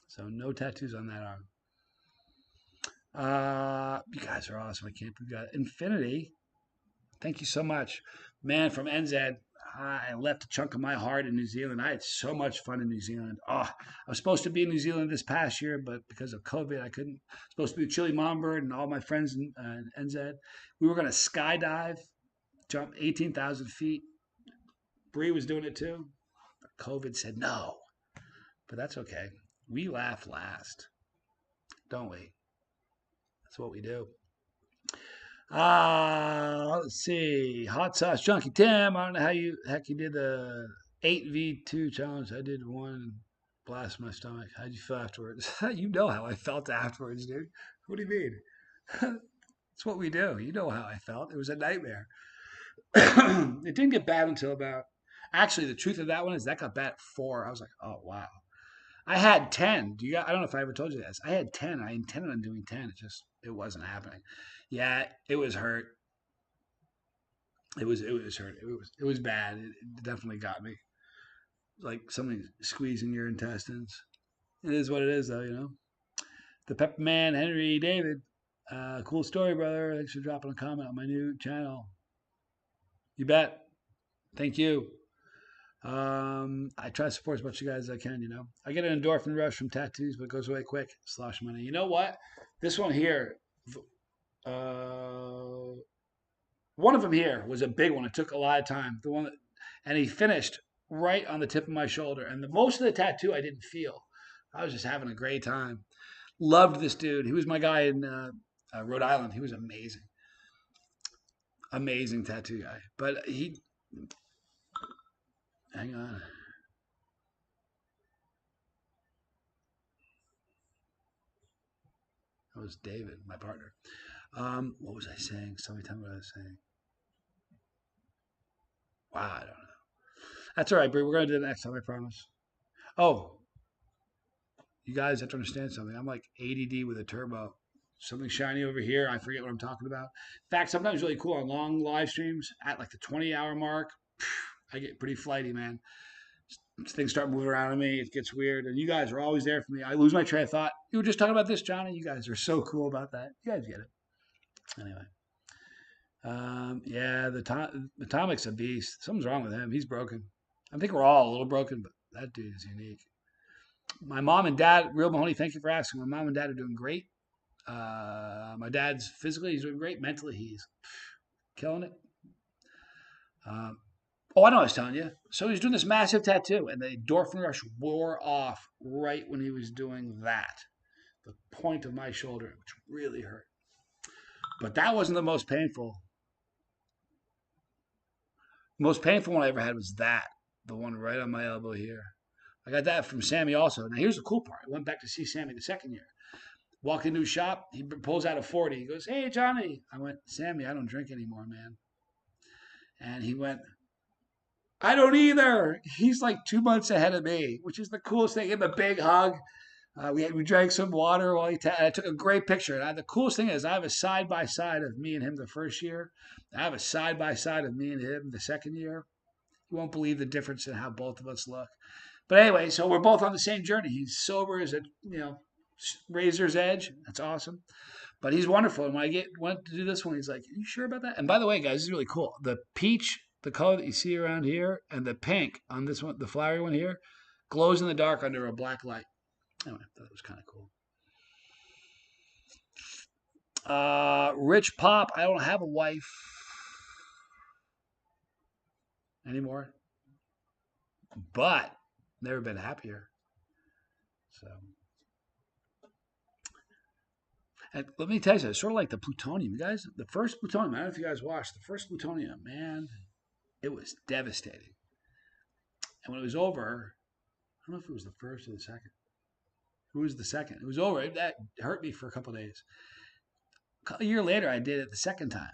so no tattoos on that arm. You guys are awesome. I can't believe you got Infinity. Thank you so much. Man, from NZ, I left a chunk of my heart in New Zealand. I had so much fun in New Zealand. I was supposed to be in New Zealand this past year, but because of COVID, I couldn't. I was supposed to be with Chili Mombird and all my friends in NZ. We were going to skydive, jump 18,000 feet. Bree was doing it too. But COVID said no. But that's okay. We laugh last, don't we? That's what we do. Let's see. Hot sauce junkie Tim. I don't know how you heck you did the 8v2 challenge. I did one. Blast my stomach. How'd you feel afterwards? You know how I felt afterwards, dude. What do you mean? It's what we do. You know how I felt. It was a nightmare. It didn't get bad until about. Actually, the truth of that one is that got bad at 4. I was like, oh wow. I had 10. I don't know if I ever told you this. I had 10. I intended on doing 10. It wasn't happening. Yeah, it was hurt. It was hurt. It was bad. It definitely got me. Like something squeezing your intestines. It is what it is, though. The Pepperman Henry David. Cool story, brother. Thanks for dropping a comment on my new channel. You bet. Thank you. I try to support as much of you guys as I can. I get an endorphin rush from tattoos, but it goes away quick. Slosh money. You know what? This one here, uh, one of them here was a big one. It took a lot of time. And he finished right on the tip of my shoulder. And most of the tattoo I didn't feel. I was just having a great time. Loved this dude. He was my guy in Rhode Island. He was amazing, amazing tattoo guy. But hang on. That was David, my partner. What was I saying? Somebody tell me what I was saying. Wow, I don't know. That's all right, Brie. We're going to do it next time, I promise. Oh, you guys have to understand something. I'm like ADD with a turbo. Something shiny over here. I forget what I'm talking about. In fact, sometimes really cool on long live streams at like the 20-hour mark. I get pretty flighty, man. Things start moving around on me. It gets weird. And you guys are always there for me. I lose my train of thought. You were just talking about this, Johnny. You guys are so cool about that. You guys get it. Anyway. Yeah, the Atomic's a beast. Something's wrong with him. He's broken. I think we're all a little broken, but that dude is unique. My mom and dad, Real Mahoney, thank you for asking. My mom and dad are doing great. My dad's physically, he's doing great. Mentally, he's killing it. Um, oh, I know what I was telling you. So he's doing this massive tattoo, and the endorphin rush wore off right when he was doing that. The point of my shoulder, which really hurt. But that wasn't the most painful. The most painful one I ever had was that, the one right on my elbow here. I got that from Sammy also. Now here's the cool part. I went back to see Sammy the second year. Walked into his shop. He pulls out a 40. He goes, "Hey, Johnny." I went, "Sammy, I don't drink anymore, man." And he went, "I don't either." He's like 2 months ahead of me, which is the coolest thing. Give him a big hug. We drank some water while I took a great picture. And the coolest thing is I have a side by side of me and him the first year. I have a side by side of me and him the second year. You won't believe the difference in how both of us look. But anyway, so we're both on the same journey. He's sober as a razor's edge. That's awesome. But he's wonderful. And when I went to do this one, he's like, "Are you sure about that?" And by the way, guys, this is really cool. The peach, the color that you see around here, and the pink on this one, the flowery one here, glows in the dark under a black light. Anyway, I thought it was kind of cool. Rich Pop, I don't have a wife anymore, but never been happier. So, and let me tell you, it's sort of like the plutonium. You guys, the first plutonium, I don't know if you guys watched the first plutonium, man, it was devastating. And when it was over, I don't know if it was the first or the second. It was the second. It was over. That hurt me for a couple of days. A year later, I did it the second time.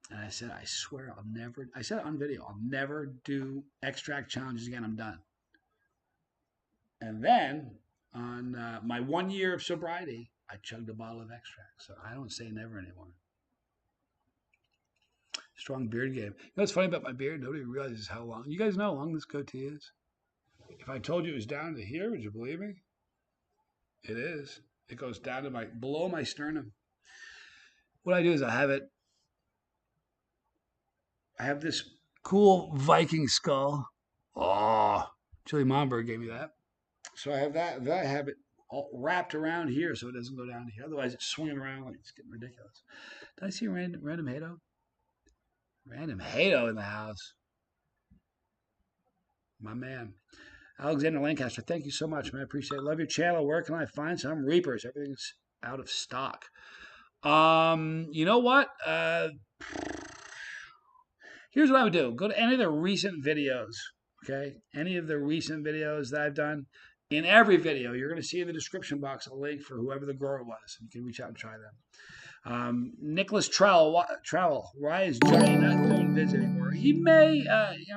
And I said, "I swear I'll never," I said it on video, "I'll never do extract challenges again. I'm done." And then on my 1 year of sobriety, I chugged a bottle of extract. So I don't say never anymore. Strong beard game. You know what's funny about my beard? Nobody realizes how long. You guys know how long this goatee is? If I told you it was down to here, would you believe me? It is. It goes down to below my sternum. What I do is I have this cool Viking skull. Oh, Chili Momberg gave me that. So I have that. Then I have it all wrapped around here so it doesn't go down to here. Otherwise, it's swinging around like it's getting ridiculous. Did I see a random Hato? Random Hato in the house. My man. Alexander Lancaster, thank you so much, man. I appreciate it. Love your channel. Where can I find some Reapers? Everything's out of stock. You know what? Here's what I would do. Go to any of the recent videos, okay? Any of the recent videos that I've done. In every video, you're going to see in the description box a link for whoever the grower was. You can reach out and try them. Nicholas Travel, why is Johnny not doing vids anymore? He may,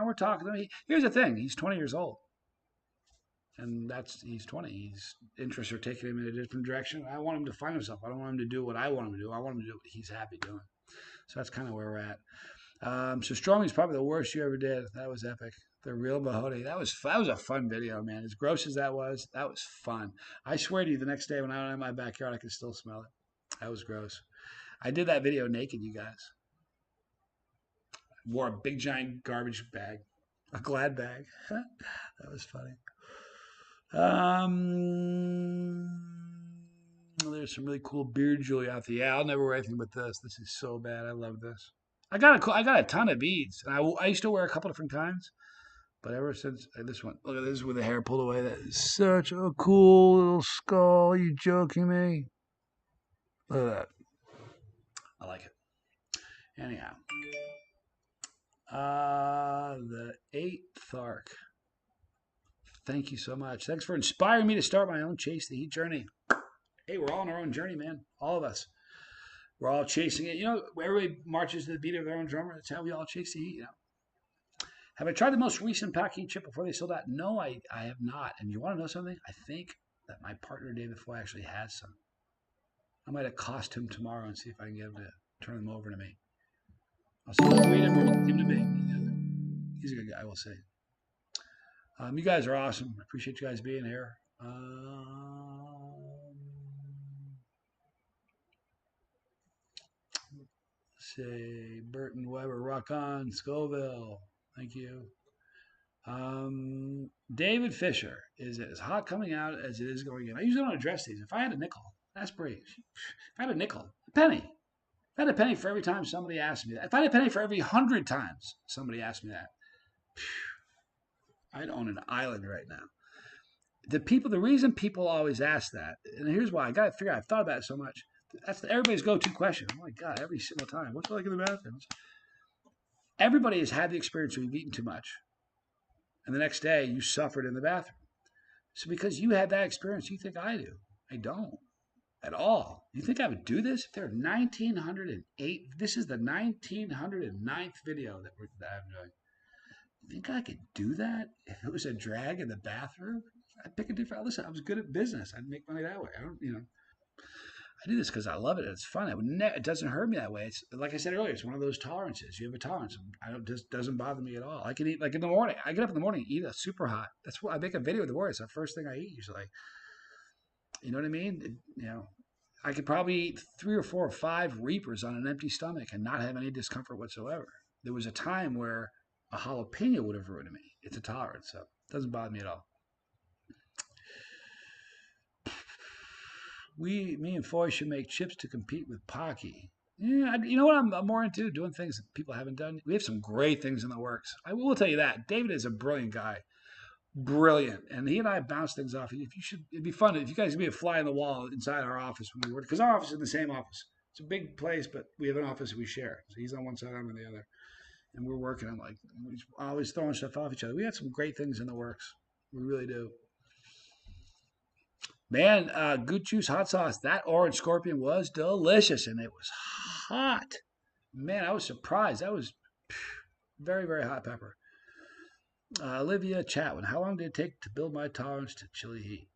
we're talking to him. Here's the thing. He's 20 years old. And he's 20. His interests are taking him in a different direction. I want him to find himself. I don't want him to do what I want him to do. I want him to do what he's happy doing. So that's kind of where we're at. So Strong is probably the worst you ever did. That was epic. The Real Mahoney. That was a fun video, man. As gross as that was fun. I swear to you, the next day when I went in my backyard, I could still smell it. That was gross. I did that video naked, you guys. Wore a big giant garbage bag, a Glad bag. That was funny. There's some really cool beard jewelry out there. Yeah, I'll never wear anything but this. This is so bad. I love this. I got a ton of beads. And I used to wear a couple different kinds, but ever since this one, look at this with the hair pulled away. That is such a cool little skull. Are you joking me? Look at that. I like it. Anyhow, the 8th arc. Thank you so much. Thanks for inspiring me to start my own Chase the Heat journey. Hey, we're all on our own journey, man. All of us. We're all chasing it. You know, everybody marches to the beat of their own drummer. That's how we all chase the heat, you know. Have I tried the most recent pack heat chip before they sold out? No, I have not. And you want to know something? I think that my partner David Foy actually has some. I might accost him tomorrow and see if I can get him to turn them over to me. I'll see if I can read him or give him to me. He's a good guy, I will say. You guys are awesome. I appreciate you guys being here. Say Burton Weber, rock on, Scoville. Thank you. David Fisher, is it as hot coming out as it is going in? I usually don't address these. If I had a nickel, aspiration. If I had a nickel, a penny. If I had a penny for every time somebody asked me that. If I had a penny for every 100 times somebody asked me that, I'd own an island right now. The reason people always ask that, and here's why. I got to figure out. I've thought about it so much. That's everybody's go-to question. Oh my God, every single time. What's it like in the bathrooms? Everybody has had the experience where you've eaten too much, and the next day you suffered in the bathroom. So because you had that experience, you think I do. I don't at all. You think I would do this? If there are 1,908, this is the 1,909th video that I'm doing. You think I could do that if it was a drag in the bathroom? I'd pick a different. Listen, I was good at business. I'd make money that way. I don't. I do this because I love it. It's fun. It doesn't hurt me that way. It's like I said earlier. It's one of those tolerances. You have a tolerance. Just doesn't bother me at all. I can eat like in the morning. I get up in the morning, eat a super hot. That's what I make a video with the word. It's the first thing I eat usually. You know what I mean? I could probably eat 3 or 4 or 5 Reapers on an empty stomach and not have any discomfort whatsoever. There was a time where a jalapeno would have ruined me. It's a tolerance, so it doesn't bother me at all. Me and Foy should make chips to compete with Pocky. Yeah, you know what I'm more into? Doing things that people haven't done. We have some great things in the works. I will tell you that. David is a brilliant guy. Brilliant. And he and I bounce things off. It'd be fun if you guys could be a fly on the wall inside our office when we work. Because our office is in the same office. It's a big place, but we have an office we share. So he's on one side, I'm on the other. And we're working on we're always throwing stuff off each other. We got some great things in the works. We really do. Man, Good Juice hot sauce. That orange scorpion was delicious, and it was hot. Man, I was surprised. That was very, very hot pepper. Olivia Chatwin. How long did it take to build my tolerance to chili heat?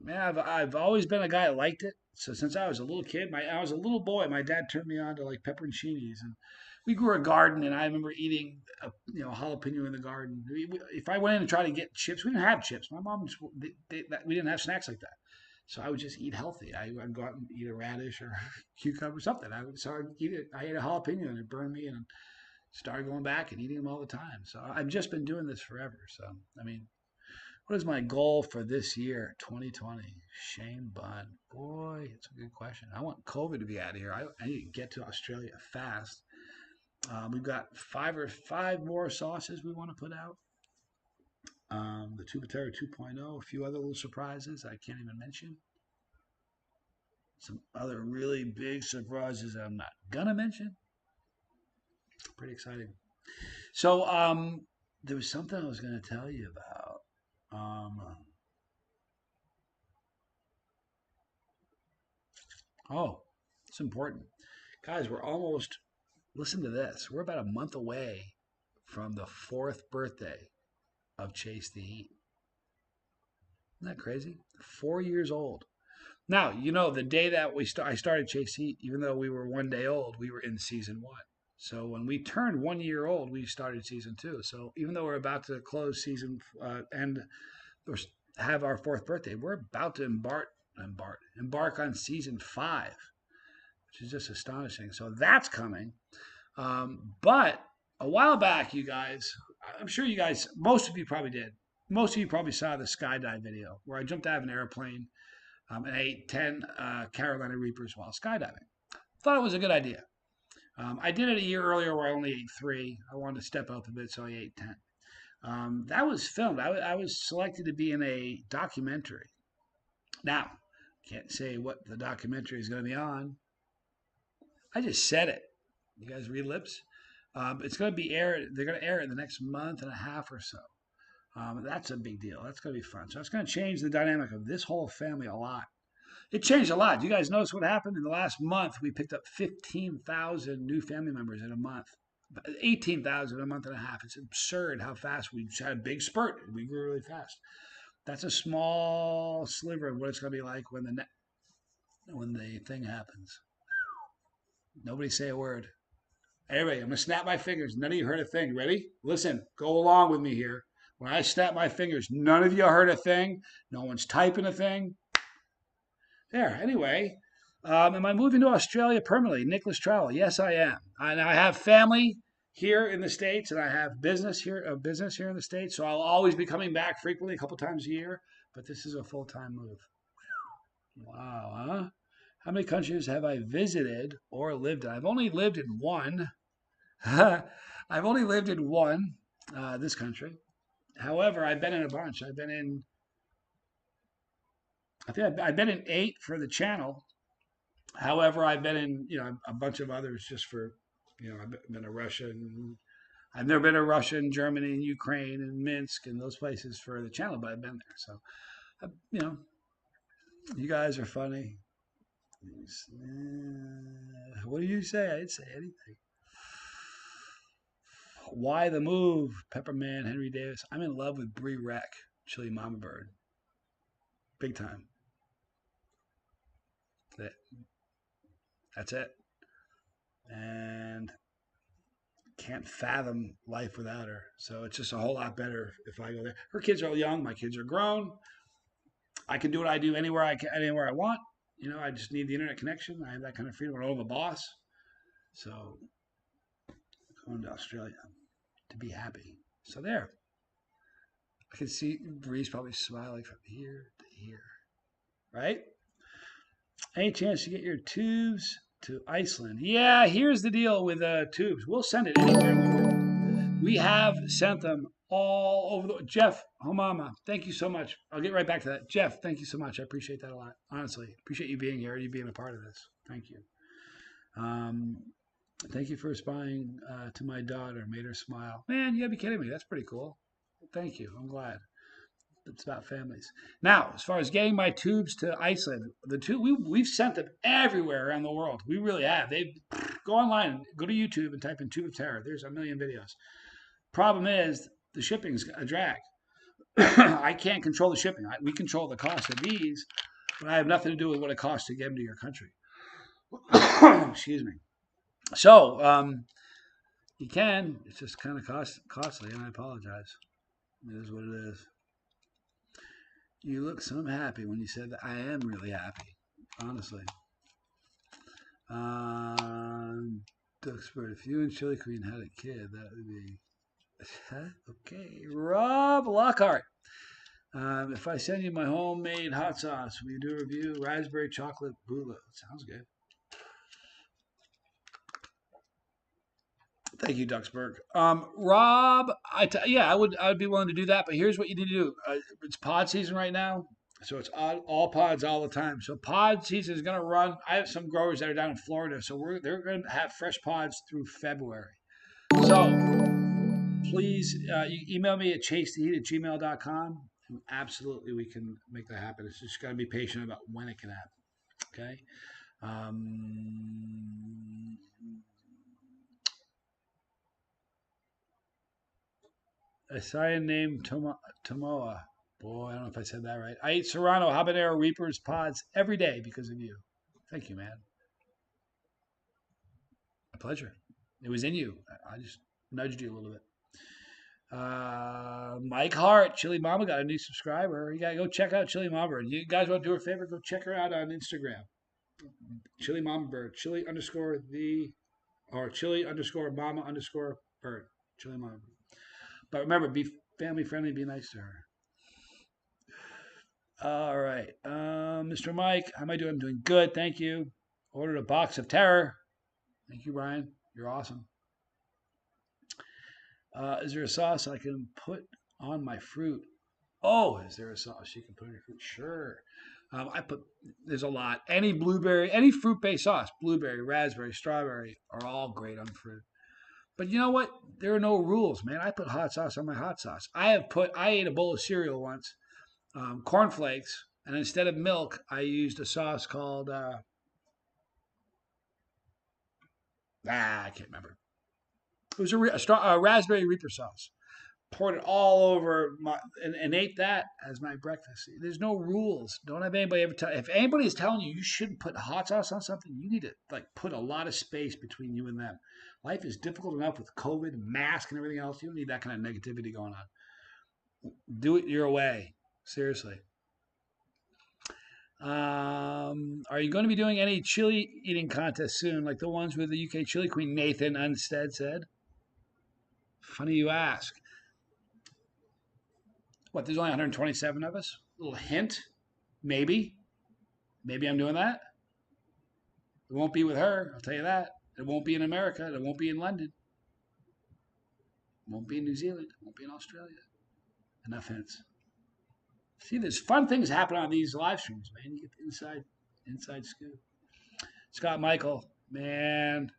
Man, I've always been a guy that liked it. So since I was a little kid, I was a little boy. My dad turned me on to like pepperoncinis, and we grew a garden, and I remember eating jalapeno in the garden. If I went in and tried to get chips, we didn't have chips. My mom, we didn't have snacks like that. So I would just eat healthy. I'd go out and eat a radish or cucumber or something. I'd eat it. I ate a jalapeno and it burned me and started going back and eating them all the time. So I've just been doing this forever. So, I mean, what is my goal for this year, 2020? Shane Bunn. Boy, it's a good question. I want COVID to be out of here. I need to get to Australia fast. We've got five more sauces we want to put out. The Tubatera 2.0, a few other little surprises I can't even mention. Some other really big surprises that I'm not gonna mention. Pretty exciting. So there was something I was gonna tell you about. It's important. Guys, listen to this. We're about a month away from the 4th birthday of Chase the Heat. Isn't that crazy? 4 years old. Now, the day that I started Chase the Heat, even though we were 1 day old, we were in season 1. So when we turned 1 year old, we started season 2. So even though we're about to close season and have our 4th birthday, we're about to embark on season 5, which is just astonishing. So that's coming. But a while back, you guys, I'm sure you guys, most of you probably did. Most of you probably saw the skydive video where I jumped out of an airplane and I ate 10 Carolina Reapers while skydiving. Thought it was a good idea. I did it a year earlier where I only ate 3. I wanted to step up a bit, so I ate 10. That was filmed. I was selected to be in a documentary. Now, can't say what the documentary is going to be on. I just said it. You guys read lips? It's going to be aired. They're going to air it in the next month and a half or so. That's a big deal. That's going to be fun. So it's going to change the dynamic of this whole family a lot. It changed a lot. Do you guys notice what happened? In the last month, we picked up 15,000 new family members in a month. 18,000 in a month and a half. It's absurd how fast we had a big spurt. We grew really fast. That's a small sliver of what it's going to be like when the thing happens. Nobody say a word. Anyway, I'm going to snap my fingers. None of you heard a thing. Ready? Listen, go along with me here. When I snap my fingers, none of you heard a thing. No one's typing a thing. There. Anyway, Am I moving to Australia permanently? Nicholas Travel. Yes, I am. And I have family here in the States, and I have business here in the States. So I'll always be coming back frequently, a couple times a year. But this is a full-time move. Wow, huh? How many countries have I visited or lived in? I've only lived in one. I've only lived in one, this country. However, I've been in a bunch. I've been in 8 for the channel. However, I've been in, a bunch of others just for, I've been to Russia and I've never been to Russia and Germany and Ukraine and Minsk and those places for the channel, but I've been there. So, you know, you guys are funny. What do you say? I didn't say anything. Why the move? Pepperman, Henry Davis. I'm in love with Brie Wreck, Chili Mama Bird. Big time. That's it. And can't fathom life without her. So it's just a whole lot better if I go there. Her kids are young. My kids are grown. I can do what I do anywhere I want. I just need the internet connection. I have that kind of freedom. I don't have a boss. So going to Australia to be happy. So there. I can see Breeze probably smiling from here to here. Right? Any chance to get your tubes to Iceland? Yeah, here's the deal with tubes. We'll send it anywhere in the world. We have sent them all over the Jeff Homama, thank you so much. I'll get right back to that. Jeff, thank you so much. I appreciate that a lot. Honestly, appreciate you being here, you being a part of this. Thank you. Um, Thank you for responding to my daughter. Made her smile. Man, you gotta be kidding me. That's pretty cool. Thank you. I'm glad. It's about families. Now, as far as getting my tubes to Iceland, we've sent them everywhere around the world. We really have. They go online, go to YouTube, and type in "Tube of Terror." There's a million videos. Problem is, the shipping's a drag. I can't control the shipping. We control the cost of these, but I have nothing to do with what it costs to get them to your country. Excuse me. So, you can. It's just kind of costly, and I apologize. It is what it is. You look so happy when you said that. I am really happy, honestly. Duxford, if you and Chili Queen had a kid, that would be okay. Rob Lockhart. If I send you my homemade hot sauce, will you do a review? Raspberry chocolate boula. Sounds good. Thank you, Duxburg. Rob, I would be willing to do that, but here's what you need to do. It's pod season right now, so it's all pods all the time. So pod season is going to run. I have some growers that are down in Florida, so they're going to have fresh pods through February. So please, you email me at chasetoheat@gmail.com. And absolutely, we can make that happen. It's just got to be patient about when it can happen. Okay. A Saiyan named Tomoa. Boy, I don't know if I said that right. I eat Serrano Habanero Reapers pods every day because of you. Thank you, man. A pleasure. It was in you. I just nudged you a little bit. Mike Hart, Chili Mama got a new subscriber. You gotta go check out Chili Mama Bird. You guys want to do her a favor? Go check her out on Instagram. Chili Mama Bird. Chili _ Mama _ Bird. Chili Mama Bird. But remember, be family friendly, be nice to her. All right. Mr. Mike, how am I doing? I'm doing good. Thank you. Ordered a box of terror. Thank you, Brian. You're awesome. Is there a sauce I can put on my fruit? Oh, is there a sauce you can put on your fruit? Sure. There's a lot. Any fruit-based sauce, blueberry, raspberry, strawberry, are all great on fruit. But you know what? There are no rules, man. I put hot sauce on my hot sauce. I ate a bowl of cereal once, cornflakes, and instead of milk, I used a sauce called I can't remember. It was a raspberry Reaper sauce. Poured it all over and ate that as my breakfast. There's no rules. Don't have anybody ever tell. If anybody is telling you shouldn't put hot sauce on something, you need to put a lot of space between you and them. Life is difficult enough with COVID, mask, and everything else. You don't need that kind of negativity going on. Do it your way. Seriously. Are you going to be doing any chili eating contests soon, like the ones with the UK chili queen? Nathan Unstead said. Funny you ask. What? There's only 127 of us. A little hint, maybe. Maybe I'm doing that. It won't be with her. I'll tell you that. It won't be in America. It won't be in London. It won't be in New Zealand. It won't be in Australia. Enough hints. See, there's fun things happen on these live streams, man. You get the inside scoop. Scott Michael, man,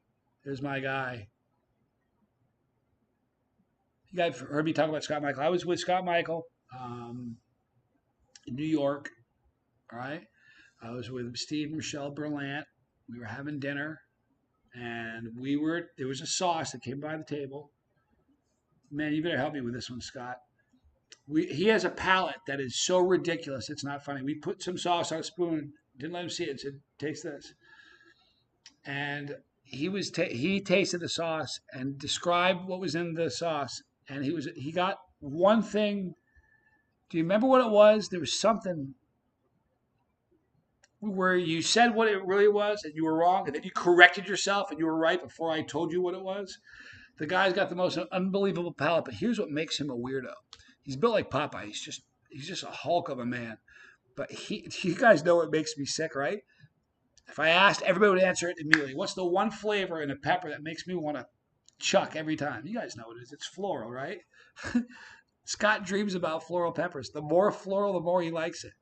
there's my guy. You guys heard me talk about Scott Michael. I was with Scott Michael in New York. All right, I was with Steve and Michelle Berlant. We were having dinner, and there was a sauce that came by the table. Man, you better help me with this one, Scott. He has a palate that is so ridiculous, it's not funny. We put some sauce on a spoon, didn't let him see it, said, taste this. And he tasted the sauce and described what was in the sauce. And he got one thing. Do you remember what it was? There was something where you said what it really was and you were wrong, and then you corrected yourself and you were right before I told you what it was. The guy's got the most unbelievable palate, but here's what makes him a weirdo. He's built like Popeye. He's just a hulk of a man. But you guys know what makes me sick, right? If I asked, everybody would answer it immediately. What's the one flavor in a pepper that makes me want to chuck every time? You guys know what it is. It's floral, right? Scott dreams about floral peppers. The more floral, the more he likes it.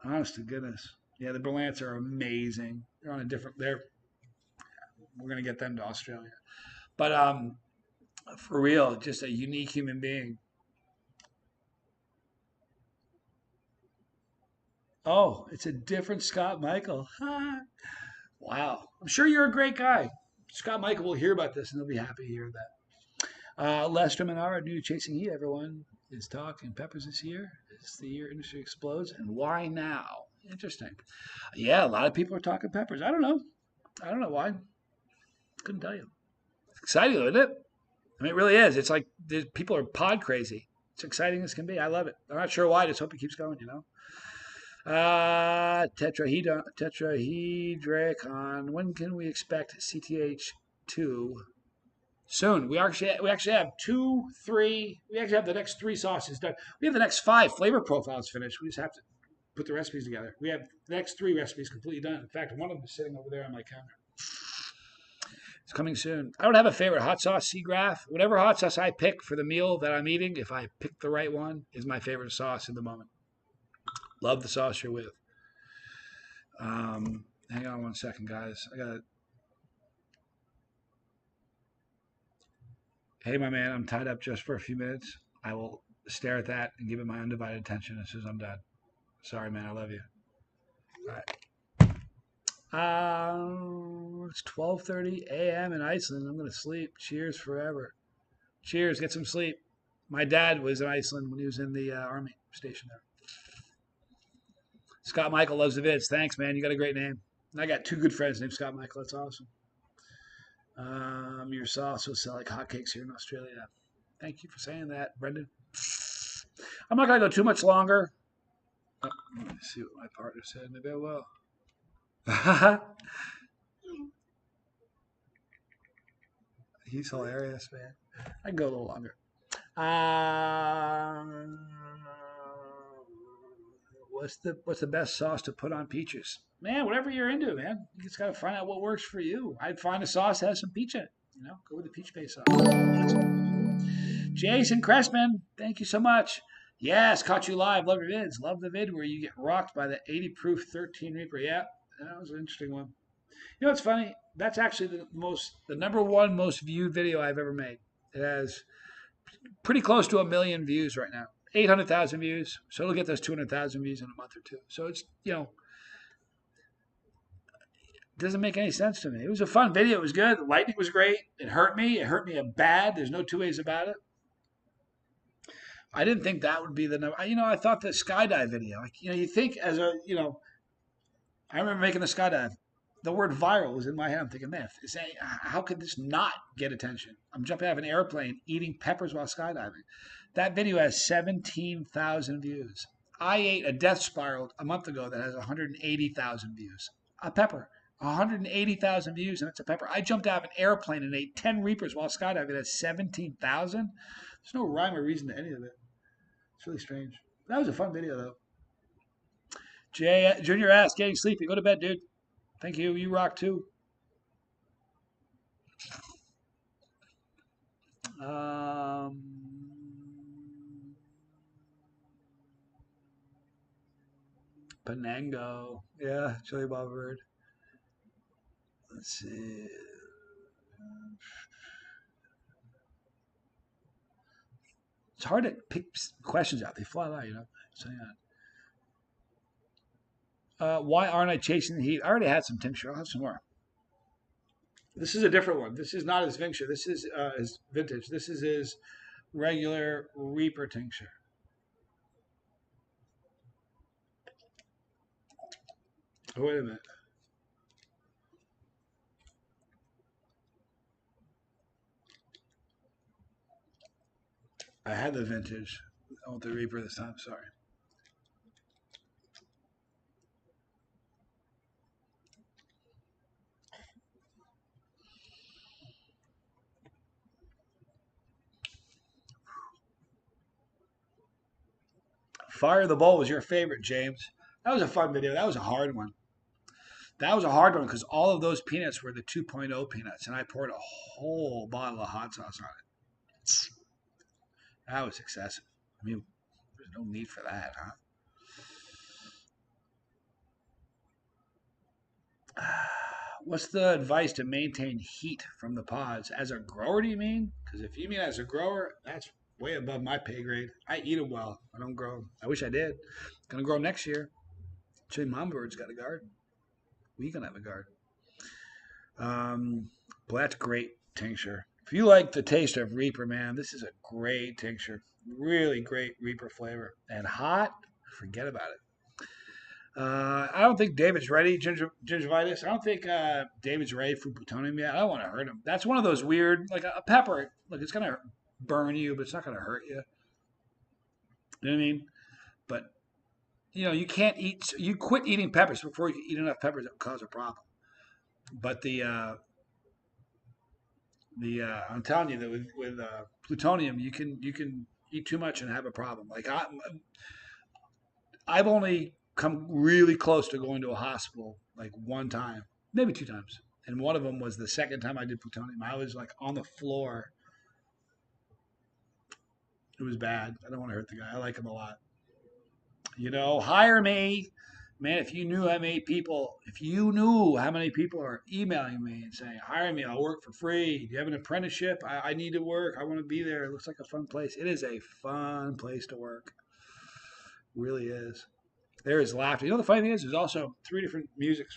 Honest to goodness. Yeah, the Berlants are amazing. They're on a different. We're gonna get them to Australia. But for real, just a unique human being. Oh, it's a different Scott Michael. Wow. I'm sure you're a great guy. Scott Michael will hear about this and he'll be happy to hear that. Lester Menard, new Chasing Heat, everyone is talking peppers this year. It's the year industry explodes. And why now? Interesting. Yeah, a lot of people are talking peppers. I don't know. I don't know why. Couldn't tell you. It's exciting, isn't it? I mean, it really is. It's like people are pod crazy. It's exciting as can be. I love it. I'm not sure why. I just hope it keeps going, you know? Tetrahedricon. When can we expect CTH2? Soon. We actually have 2, 3. We actually have the next 3 sauces done. We have the next 5 flavor profiles finished. We just have to put the recipes together. We have the next 3 recipes completely done. In fact, one of them is sitting over there on my counter. It's coming soon. I don't have a favorite hot sauce, Seagraph. Whatever hot sauce I pick for the meal that I'm eating, if I pick the right one, is my favorite sauce in the moment. Love the sauce you're with. Hang on one second, guys. Hey, my man, I'm tied up just for a few minutes. I will stare at that and give it my undivided attention as soon as I'm done. Sorry, man. I love you. All right. It's 12:30 a.m. in Iceland. I'm going to sleep. Cheers forever. Cheers. Get some sleep. My dad was in Iceland when he was in the army station there. Scott Michael loves the vids. Thanks, man. You got a great name. And I got 2 good friends named Scott Michael. That's awesome. Your sauce will sell like hotcakes here in Australia. Thank you for saying that, Brendan. I'm not going to go too much longer. Let me see what my partner said. Maybe I will. He's hilarious, man. I can go a little longer. What's the best sauce to put on peaches? Man, whatever you're into, man. You just got to find out what works for you. I'd find a sauce that has some peach in it. You know, go with the peach-based sauce. Jason Cressman, thank you so much. Yes, caught you live. Love your vids. Love the vid where you get rocked by the 80 proof 13 Reaper. Yeah, that was an interesting one. You know what's funny? That's actually the number 1 most viewed video I've ever made. It has pretty close to 1 million views right now. 800,000 views. So it'll get those 200,000 views in a month or 2. So it's, it doesn't make any sense to me. It was a fun video. It was good. The lightning was great. It hurt me. It hurt me bad. There's no 2 ways about it. I didn't think that would be the number. I thought the skydive video, you think as a, I remember making the skydive. The word viral was in my head. I'm thinking, man, how could this not get attention? I'm jumping out of an airplane, eating peppers while skydiving. That video has 17,000 views. I ate a Death Spiral a month ago that has 180,000 views. A pepper. 180,000 views, and it's a pepper. I jumped out of an airplane and ate 10 Reapers while skydiving. That's 17,000. There's no rhyme or reason to any of it. It's really strange. That was a fun video, though. Junior asked, getting sleepy. Go to bed, dude. Thank you. You rock, too. Penango. Yeah, Chili Bob Bird. Let's see. It's hard to pick questions out. They fly out, you know. So yeah. Why aren't I chasing the heat? I already had some tincture. I'll have some more. This is a different one. This is not his tincture. This is his vintage. This is his regular Reaper tincture. Oh, wait a minute. I had the vintage. I want the Reaper this time. Sorry. Fire the Bowl was your favorite, James. That was a fun video. That was a hard one. That was a hard one because all of those peanuts were the 2.0 peanuts, and I poured a whole bottle of hot sauce on it. That was excessive. I mean, there's no need for that, huh? What's the advice to maintain heat from the pods? As a grower, do you mean? Because if you mean as a grower, that's way above my pay grade. I eat them well. I don't grow them. I wish I did. Gonna grow them next year. Actually, Mom Bird's got a garden. We can have a garden. Well, that's great tincture. If you like the taste of Reaper, man, this is a great tincture. Really great Reaper flavor. And hot, forget about it. I don't think David's ready, gingivitis. I don't think David's ready for plutonium yet. I don't want to hurt him. That's one of those weird, like a pepper. Like it's gonna burn you, but it's not gonna hurt you. You know what I mean? But you can't eat. You quit eating peppers before you eat enough peppers that will cause a problem. But I'm telling you that with plutonium, you can eat too much and have a problem. Like I've only come really close to going to a hospital like one time, maybe two times, and one of them was the second time I did plutonium. I was like on the floor. It was bad. I don't want to hurt the guy. I like him a lot. Hire me. Man, if you knew how many people, are emailing me and saying, hire me, I'll work for free. Do you have an apprenticeship? I need to work. I want to be there. It looks like a fun place. It is a fun place to work. It really is. There is laughter. The funny thing is, there's also three different music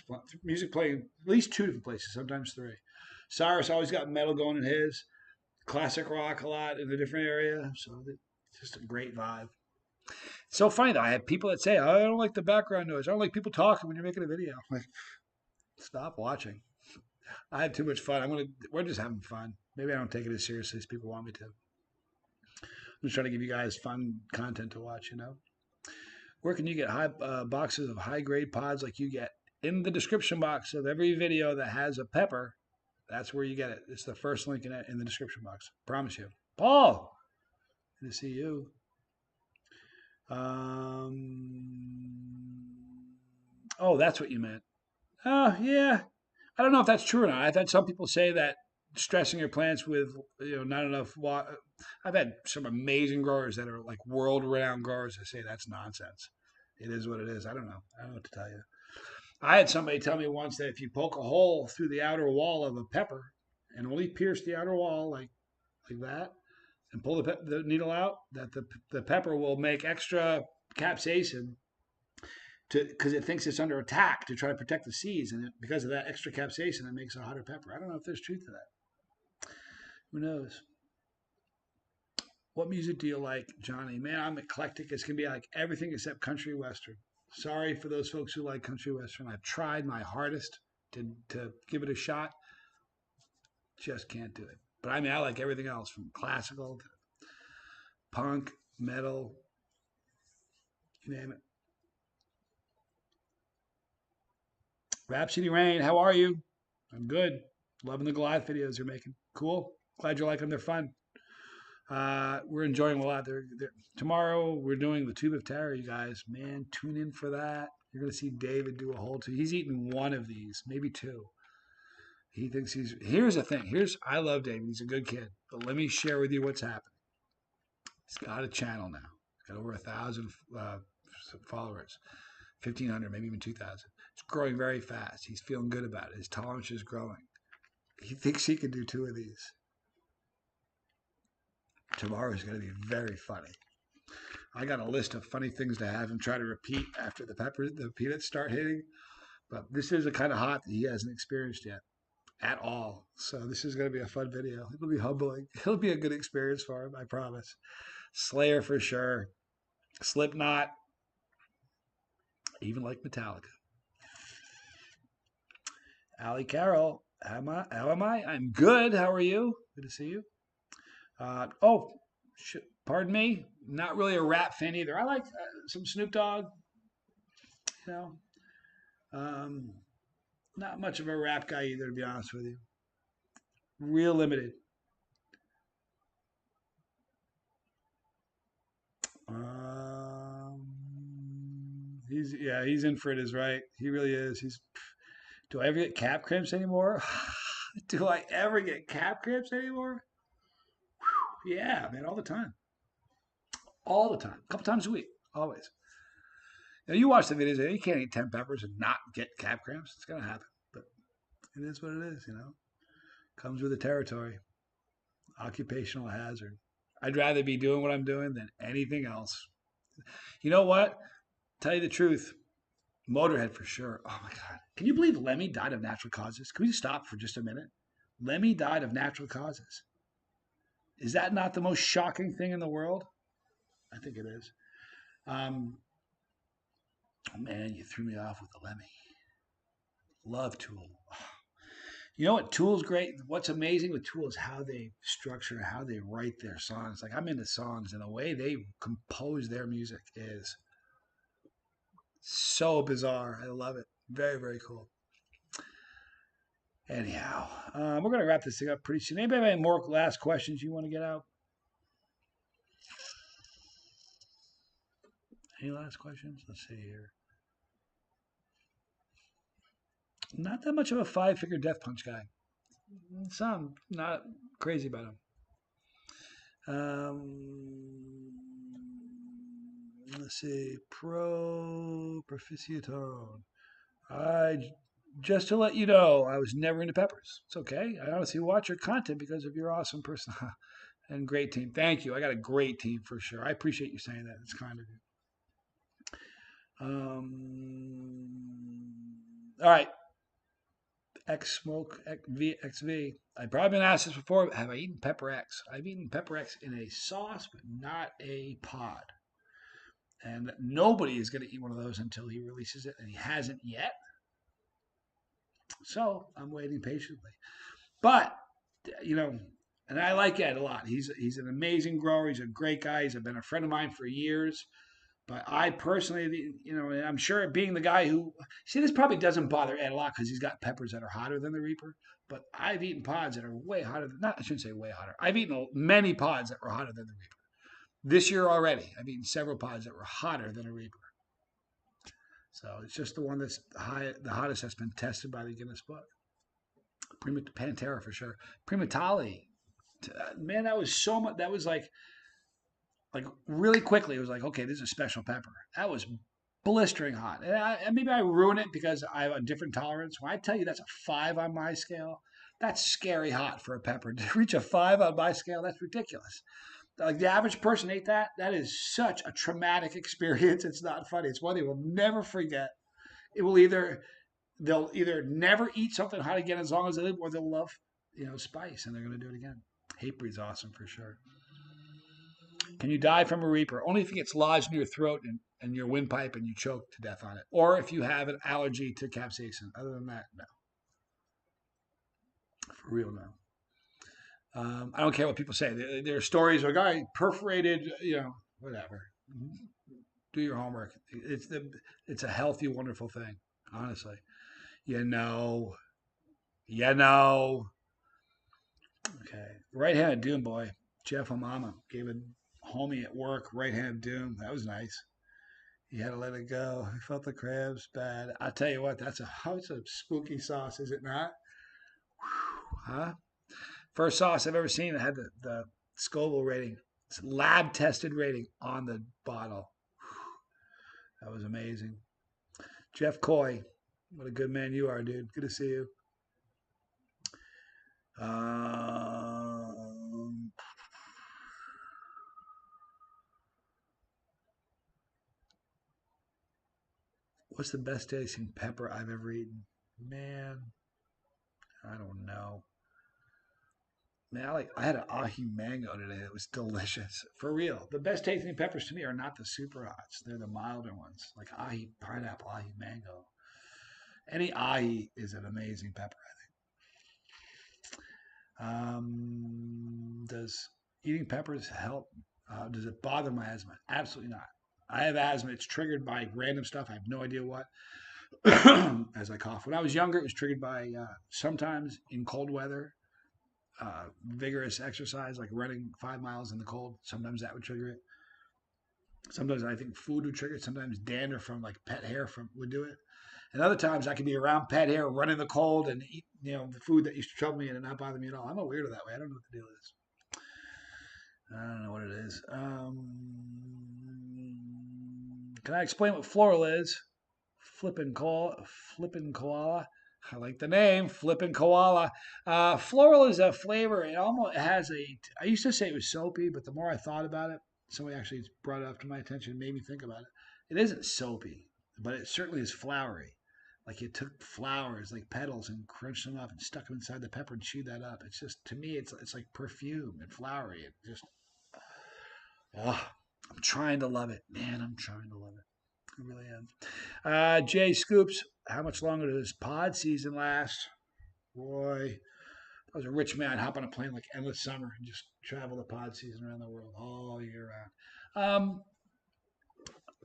playing, at least two different places, sometimes three. Cyrus always got metal going in his, classic rock a lot in a different area. So it's just a great vibe. It's so funny though. I have people that say, I don't like the background noise. I don't like people talking when you're making a video. I'm like, stop watching. I had too much fun. We're just having fun. Maybe I don't take it as seriously as people want me to. I'm just trying to give you guys fun content to watch, Where can you get boxes of high grade pods like you get? In the description box of every video that has a pepper, that's where you get it. It's the first link in the description box. Promise you. Paul, good to see you. Oh, that's what you meant. Oh, yeah. I don't know if that's true or not. I've had some people say that stressing your plants with not enough water. I've had some amazing growers that are like world-renowned growers that say that's nonsense. It is what it is. I don't know. I don't know what to tell you. I had somebody tell me once that if you poke a hole through the outer wall of a pepper and only pierce the outer wall like that, and pull the needle out, that the pepper will make extra capsaicin because it thinks it's under attack to try to protect the seeds, and because of that extra capsaicin, it makes a hotter pepper. I don't know if there's truth to that. Who knows? What music do you like, Johnny? Man, I'm eclectic. It's gonna be like everything except country western. Sorry for those folks who like country western. I've tried my hardest to give it a shot. Just can't do it. But I mean, I like everything else from classical to punk, metal, You name it. Rhapsody Rain, how are you? I'm good. Loving the Goliath videos you're making. Cool. Glad you like them. They're fun. We're enjoying them a lot. Tomorrow we're doing the Tube of Terror, you guys. Man, tune in for that. You're gonna see David do a whole two. He's eaten one of these, maybe two. He thinks he's. Here's the thing. I love David. He's a good kid. But let me share with you what's happening. He's got a channel now. He's got over 1,000 followers, 1,500, maybe even 2,000. It's growing very fast. He's feeling good about it. His tolerance is growing. He thinks he can do two of these. Tomorrow is going to be very funny. I got a list of funny things to have him try to repeat after the peanuts start hitting. But this is a kind of hot that he hasn't experienced yet at all. So this is going to be a fun video. It'll be humbling. It'll be a good experience for him, I promise. Slayer for sure. Slipknot. Even like Metallica. Allie Carroll. How am I? I'm good. How are you? Good to see you. Pardon me. Not really a rap fan either. I like some Snoop Dogg. You know, not much of a rap guy either, to be honest with you. Real limited. He's in for it, is right. He really is. Do I ever get calf cramps anymore? Do I ever get calf cramps anymore? Whew, yeah, man, all the time. All the time. A couple times a week. Always. Now, you watch the videos, you can't eat 10 peppers and not get calf cramps. It's going to happen. But it is what it is, you know. Comes with the territory. Occupational hazard. I'd rather be doing what I'm doing than anything else. You know what? Tell you the truth. Motorhead for sure. Oh my God. Can you believe Lemmy died of natural causes? Can we stop for just a minute? Lemmy died of natural causes. Is that not the most shocking thing in the world? I think it is. Oh man, you threw me off with the Lemmy. Love Tool. You know what? Tool's great. What's amazing with Tool is how they structure, how they write their songs. Like, I'm into songs, and the way they compose their music is so bizarre. I love it. Very, very cool. Anyhow, we're going to wrap this thing up pretty soon. Anybody have any more last questions you want to get out? Any last questions? Let's see here. Not that much of a five-figure Death Punch guy. Some, not crazy about him. Let's see. Proficiatone. Just to let you know, I was never into peppers. It's okay. I honestly watch your content because of your awesome person and great team. Thank you. I got a great team for sure. I appreciate you saying that. It's kind of you. All right. X Smoke XV. I've probably been asked this before. Have I eaten Pepper X? I've eaten Pepper X in a sauce, but not a pod. And nobody is going to eat one of those until he releases it, and he hasn't yet. So I'm waiting patiently. But, you know, and I like Ed a lot. He's an amazing grower. He's a great guy. He's been a friend of mine for years. But I personally, you know, and I'm sure being the guy who, see, this probably doesn't bother Ed a lot because he's got peppers that are hotter than the Reaper. But I've eaten pods that are way hotter than, I shouldn't say way hotter. I've eaten many pods that were hotter than the Reaper. This year already, I've eaten several pods that were hotter than a Reaper. So it's just the one that's the hottest that's been tested by the Guinness Book. Pantera for sure. Primatali, man, that was so much. That was like really quickly. It was like, okay, this is a special pepper. That was blistering hot. And maybe I ruin it because I have a different tolerance. When I tell you that's a 5 on my scale, that's scary hot for a pepper. To reach a 5 on my scale, that's ridiculous. Like the average person ate that. That is such a traumatic experience. It's not funny. It's one they will never forget. They'll either never eat something hot again as long as they live, or they'll love, spice, and they're going to do it again. Hatebreed's awesome for sure. Can you die from a Reaper? Only if it gets lodged in your throat and your windpipe and you choke to death on it, or if you have an allergy to capsaicin. Other than that, no. For real, no. I don't care what people say. There are stories of a guy perforated, whatever. Do your homework. It's a healthy, wonderful thing. Honestly, you know, you know. Okay, right hand of doom, boy. Jeff Omama gave a homie at work right hand of doom. That was nice. He had to let it go. He felt the crabs bad. I tell you what, that's a spooky sauce, is it not? Whew, huh? First sauce I've ever seen that had the Scoville rating. It's lab tested rating on the bottle. That was amazing. Jeff Coy, what a good man you are, dude. Good to see you. Um, what's the best tasting pepper I've ever eaten? Man, I don't know. Man, I had an ahi mango today. It was delicious. For real. The best tasting peppers to me are not the super hots. They're the milder ones. Like ahi pineapple, ahi mango. Any ahi is an amazing pepper. Does eating peppers help? Does it bother my asthma? Absolutely not. I have asthma. It's triggered by random stuff. I have no idea what. As I cough. When I was younger, it was triggered by sometimes in cold weather, vigorous exercise, like running 5 miles in the cold. Sometimes that would trigger it. Sometimes I think food would trigger it. Sometimes dander from like pet hair from would do it. And other times I could be around pet hair, run in the cold, and eat the food that used to trouble me and it not bother me at all. I'm a weirdo that way. I don't know what the deal is. I don't know what it is. Can I explain what floral is? Flippin' koala. Flippin' koala. I like the name, Flippin' Koala. Floral is a flavor. It almost has a. I used to say it was soapy, but the more I thought about it, somebody actually brought it up to my attention and made me think about it. It isn't soapy, but it certainly is flowery. Like you took flowers, like petals, and crunched them up and stuck them inside the pepper and chewed that up. It's just to me, it's like perfume and flowery. It just, oh, I'm trying to love it, man. I'm trying to love it. I really am. Jay Scoops, how much longer does pod season last? Boy, I was a rich man. Hop on a plane like endless summer and just travel the pod season around the world all year round.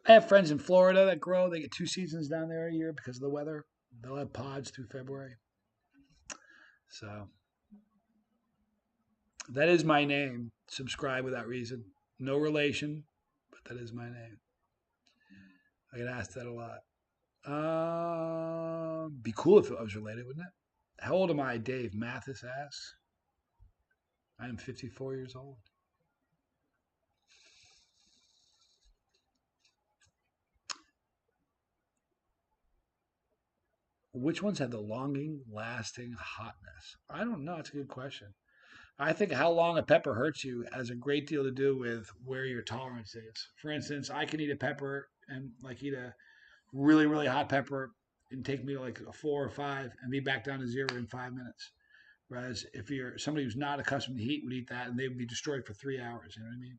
I have friends in Florida that grow. They get 2 seasons down there a year because of the weather. They'll have pods through February. So that is my name. Subscribe without reason. No relation, but that is my name. I get asked that a lot. Be cool if I was related, wouldn't it? How old am I? Dave Mathis asks. I am 54 years old. Which ones have the longing, lasting hotness? I don't know. It's a good question. I think how long a pepper hurts you has a great deal to do with where your tolerance is. For instance, I can eat a pepper and like eat a really, really hot pepper and take me to like a 4 or 5 and be back down to 0 in 5 minutes. Whereas if you're somebody who's not accustomed to heat would eat that and they would be destroyed for 3 hours. You know what I mean?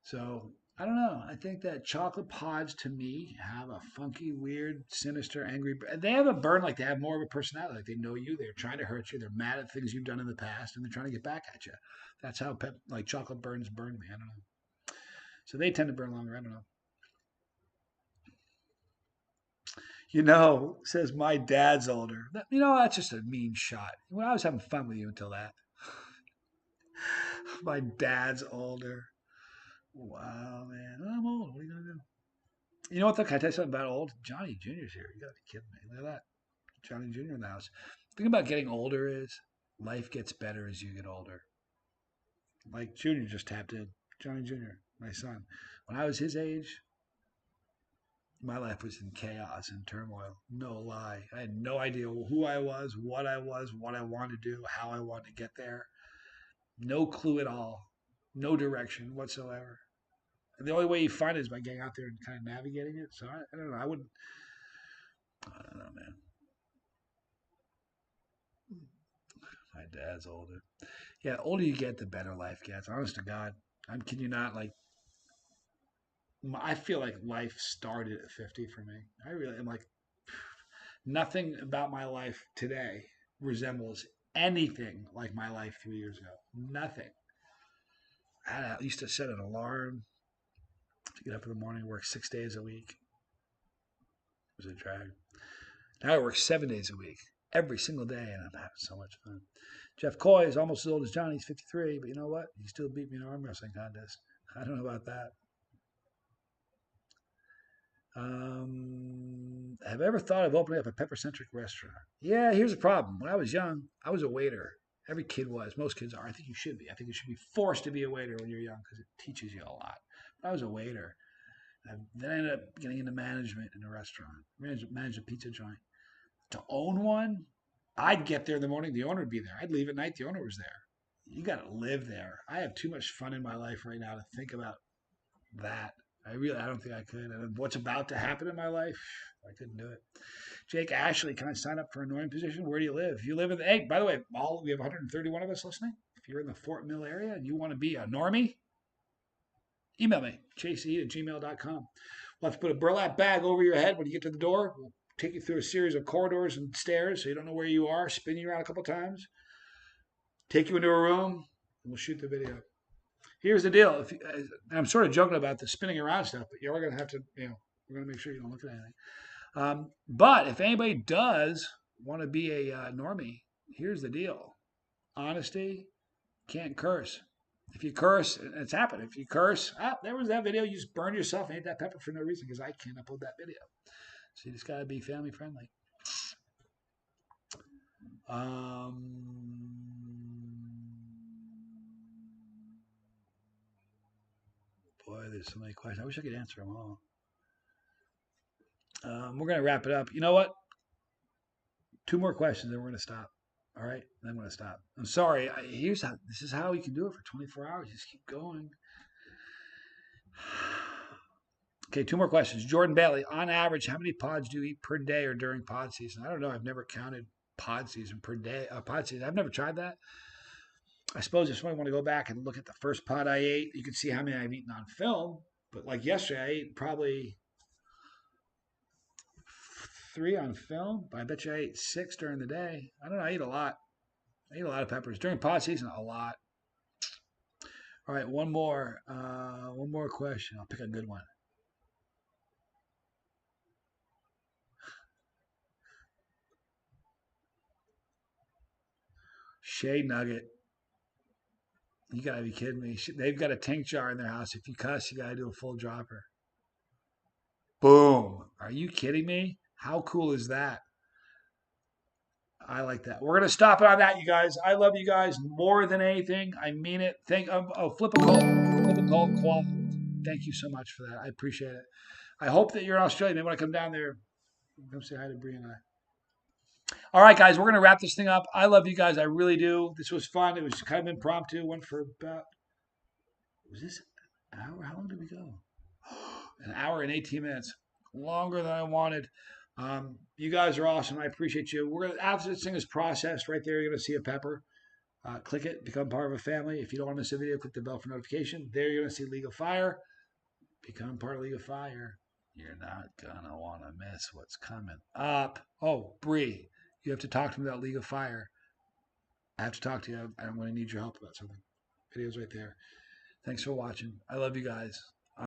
So I don't know. I think that chocolate pods to me have a funky, weird, sinister, angry. They have a burn like they have more of a personality. Like they know you. They're trying to hurt you. They're mad at things you've done in the past, and they're trying to get back at you. That's how like chocolate burn me. I don't know. So they tend to burn longer. I don't know. Says my dad's older. That's just a mean shot. Well, I was having fun with you until that. My dad's older. Wow, man. I'm old. What are you gonna do? You know what? Can I tell you something about old? Johnny Jr.'s here. You gotta be kidding me. Look at that. Johnny Jr. in the house. The thing about getting older is life gets better as you get older. Like Junior just tapped in. Johnny Jr., my son. When I was his age, my life was in chaos and turmoil. No lie. I had no idea who I was, what I wanted to do, how I wanted to get there. No clue at all. No direction whatsoever. And the only way you find it is by getting out there and kind of navigating it. So I don't know. I don't know, man. My dad's older. Yeah, the older you get, the better life gets. Honest to God, I'm kidding you not. Like, I feel like life started at 50 for me. I really am like, nothing about my life today resembles anything like my life 3 years ago. Nothing. I used to set an alarm To get up in the morning, work 6 days a week. It was a drag. Now I work 7 days a week, every single day, and I'm having so much fun. Jeff Coy is almost as old as Johnny. He's 53, but you know what? He still beat me in an arm wrestling contest. I don't know about that. Have I ever thought of opening up a pepper-centric restaurant? Yeah, here's the problem. When I was young, I was a waiter. Every kid was. Most kids are. I think you should be. I think you should be forced to be a waiter when you're young because it teaches you a lot. But I was a waiter. Then I ended up getting into management in a restaurant. Managed a pizza joint. To own one, I'd get there in the morning. The owner would be there. I'd leave at night. The owner was there. You got to live there. I have too much fun in my life right now to think about that. I don't think I could. And what's about to happen in my life, I couldn't do it. Jake Ashley, can I sign up for a anointing position? Where do you live? You live in the, hey, by the way, we have 131 of us listening. If you're in the Fort Mill area and you want to be a normie, email me, chase@gmail.com. We'll have to put a burlap bag over your head when you get to the door. We'll take you through a series of corridors and stairs so you don't know where you are, spin you around a couple times, take you into a room, and we'll shoot the video. Here's the deal. I'm sort of joking about the spinning around stuff, but you're going to have to, we're going to make sure you don't look at anything. But if anybody does want to be a normie, here's the deal. Honesty, can't curse. If you curse, it's happened. If you curse, there was that video. You just burned yourself and ate that pepper for no reason because I can't upload that video. So you just got to be family friendly. Boy, there's so many questions. I wish I could answer them all. We're going to wrap it up. You know what? 2 more questions, then we're going to stop. All right? Then I'm going to stop. I'm sorry. This is how you can do it for 24 hours. Just keep going. Okay, 2 more questions. Jordan Bailey, on average, how many pods do you eat per day or during pod season? I don't know. I've never counted pod season per day. Pod season. I've never tried that. I suppose if somebody want to go back and look at the first pod I ate, you can see how many I've eaten on film. But like yesterday, I ate probably 3 on film, but I bet you I ate 6 during the day. I don't know. I ate a lot. I ate a lot of peppers. During pod season, a lot. All right, one more question. I'll pick a good one. Shea Nugget. You gotta be kidding me. They've got a tincture in their house. If you cuss, you gotta do a full dropper. Boom. Are you kidding me? How cool is that? I like that. We're gonna stop it on that, you guys. I love you guys more than anything. I mean it. Flip a call, Qual. Thank you so much for that. I appreciate it. I hope that you're in Australia. Maybe when I come down there, come say hi to Bree and I. All right, guys, we're going to wrap this thing up. I love you guys. I really do. This was fun. It was kind of impromptu. Went for about, was this an hour? How long did we go? An hour and 18 minutes. Longer than I wanted. You guys are awesome. I appreciate you. We're going to, after this thing is processed, right there, you're going to see a pepper. Click it. Become part of a family. If you don't want to miss a video, click the bell for notification. There you're going to see League of Fire. Become part of League of Fire. You're not going to want to miss what's coming up. Oh, Bree. You have to talk to me about League of Fire. I have to talk to you. I'm going to need your help about something. Video's right there. Thanks for watching. I love you guys.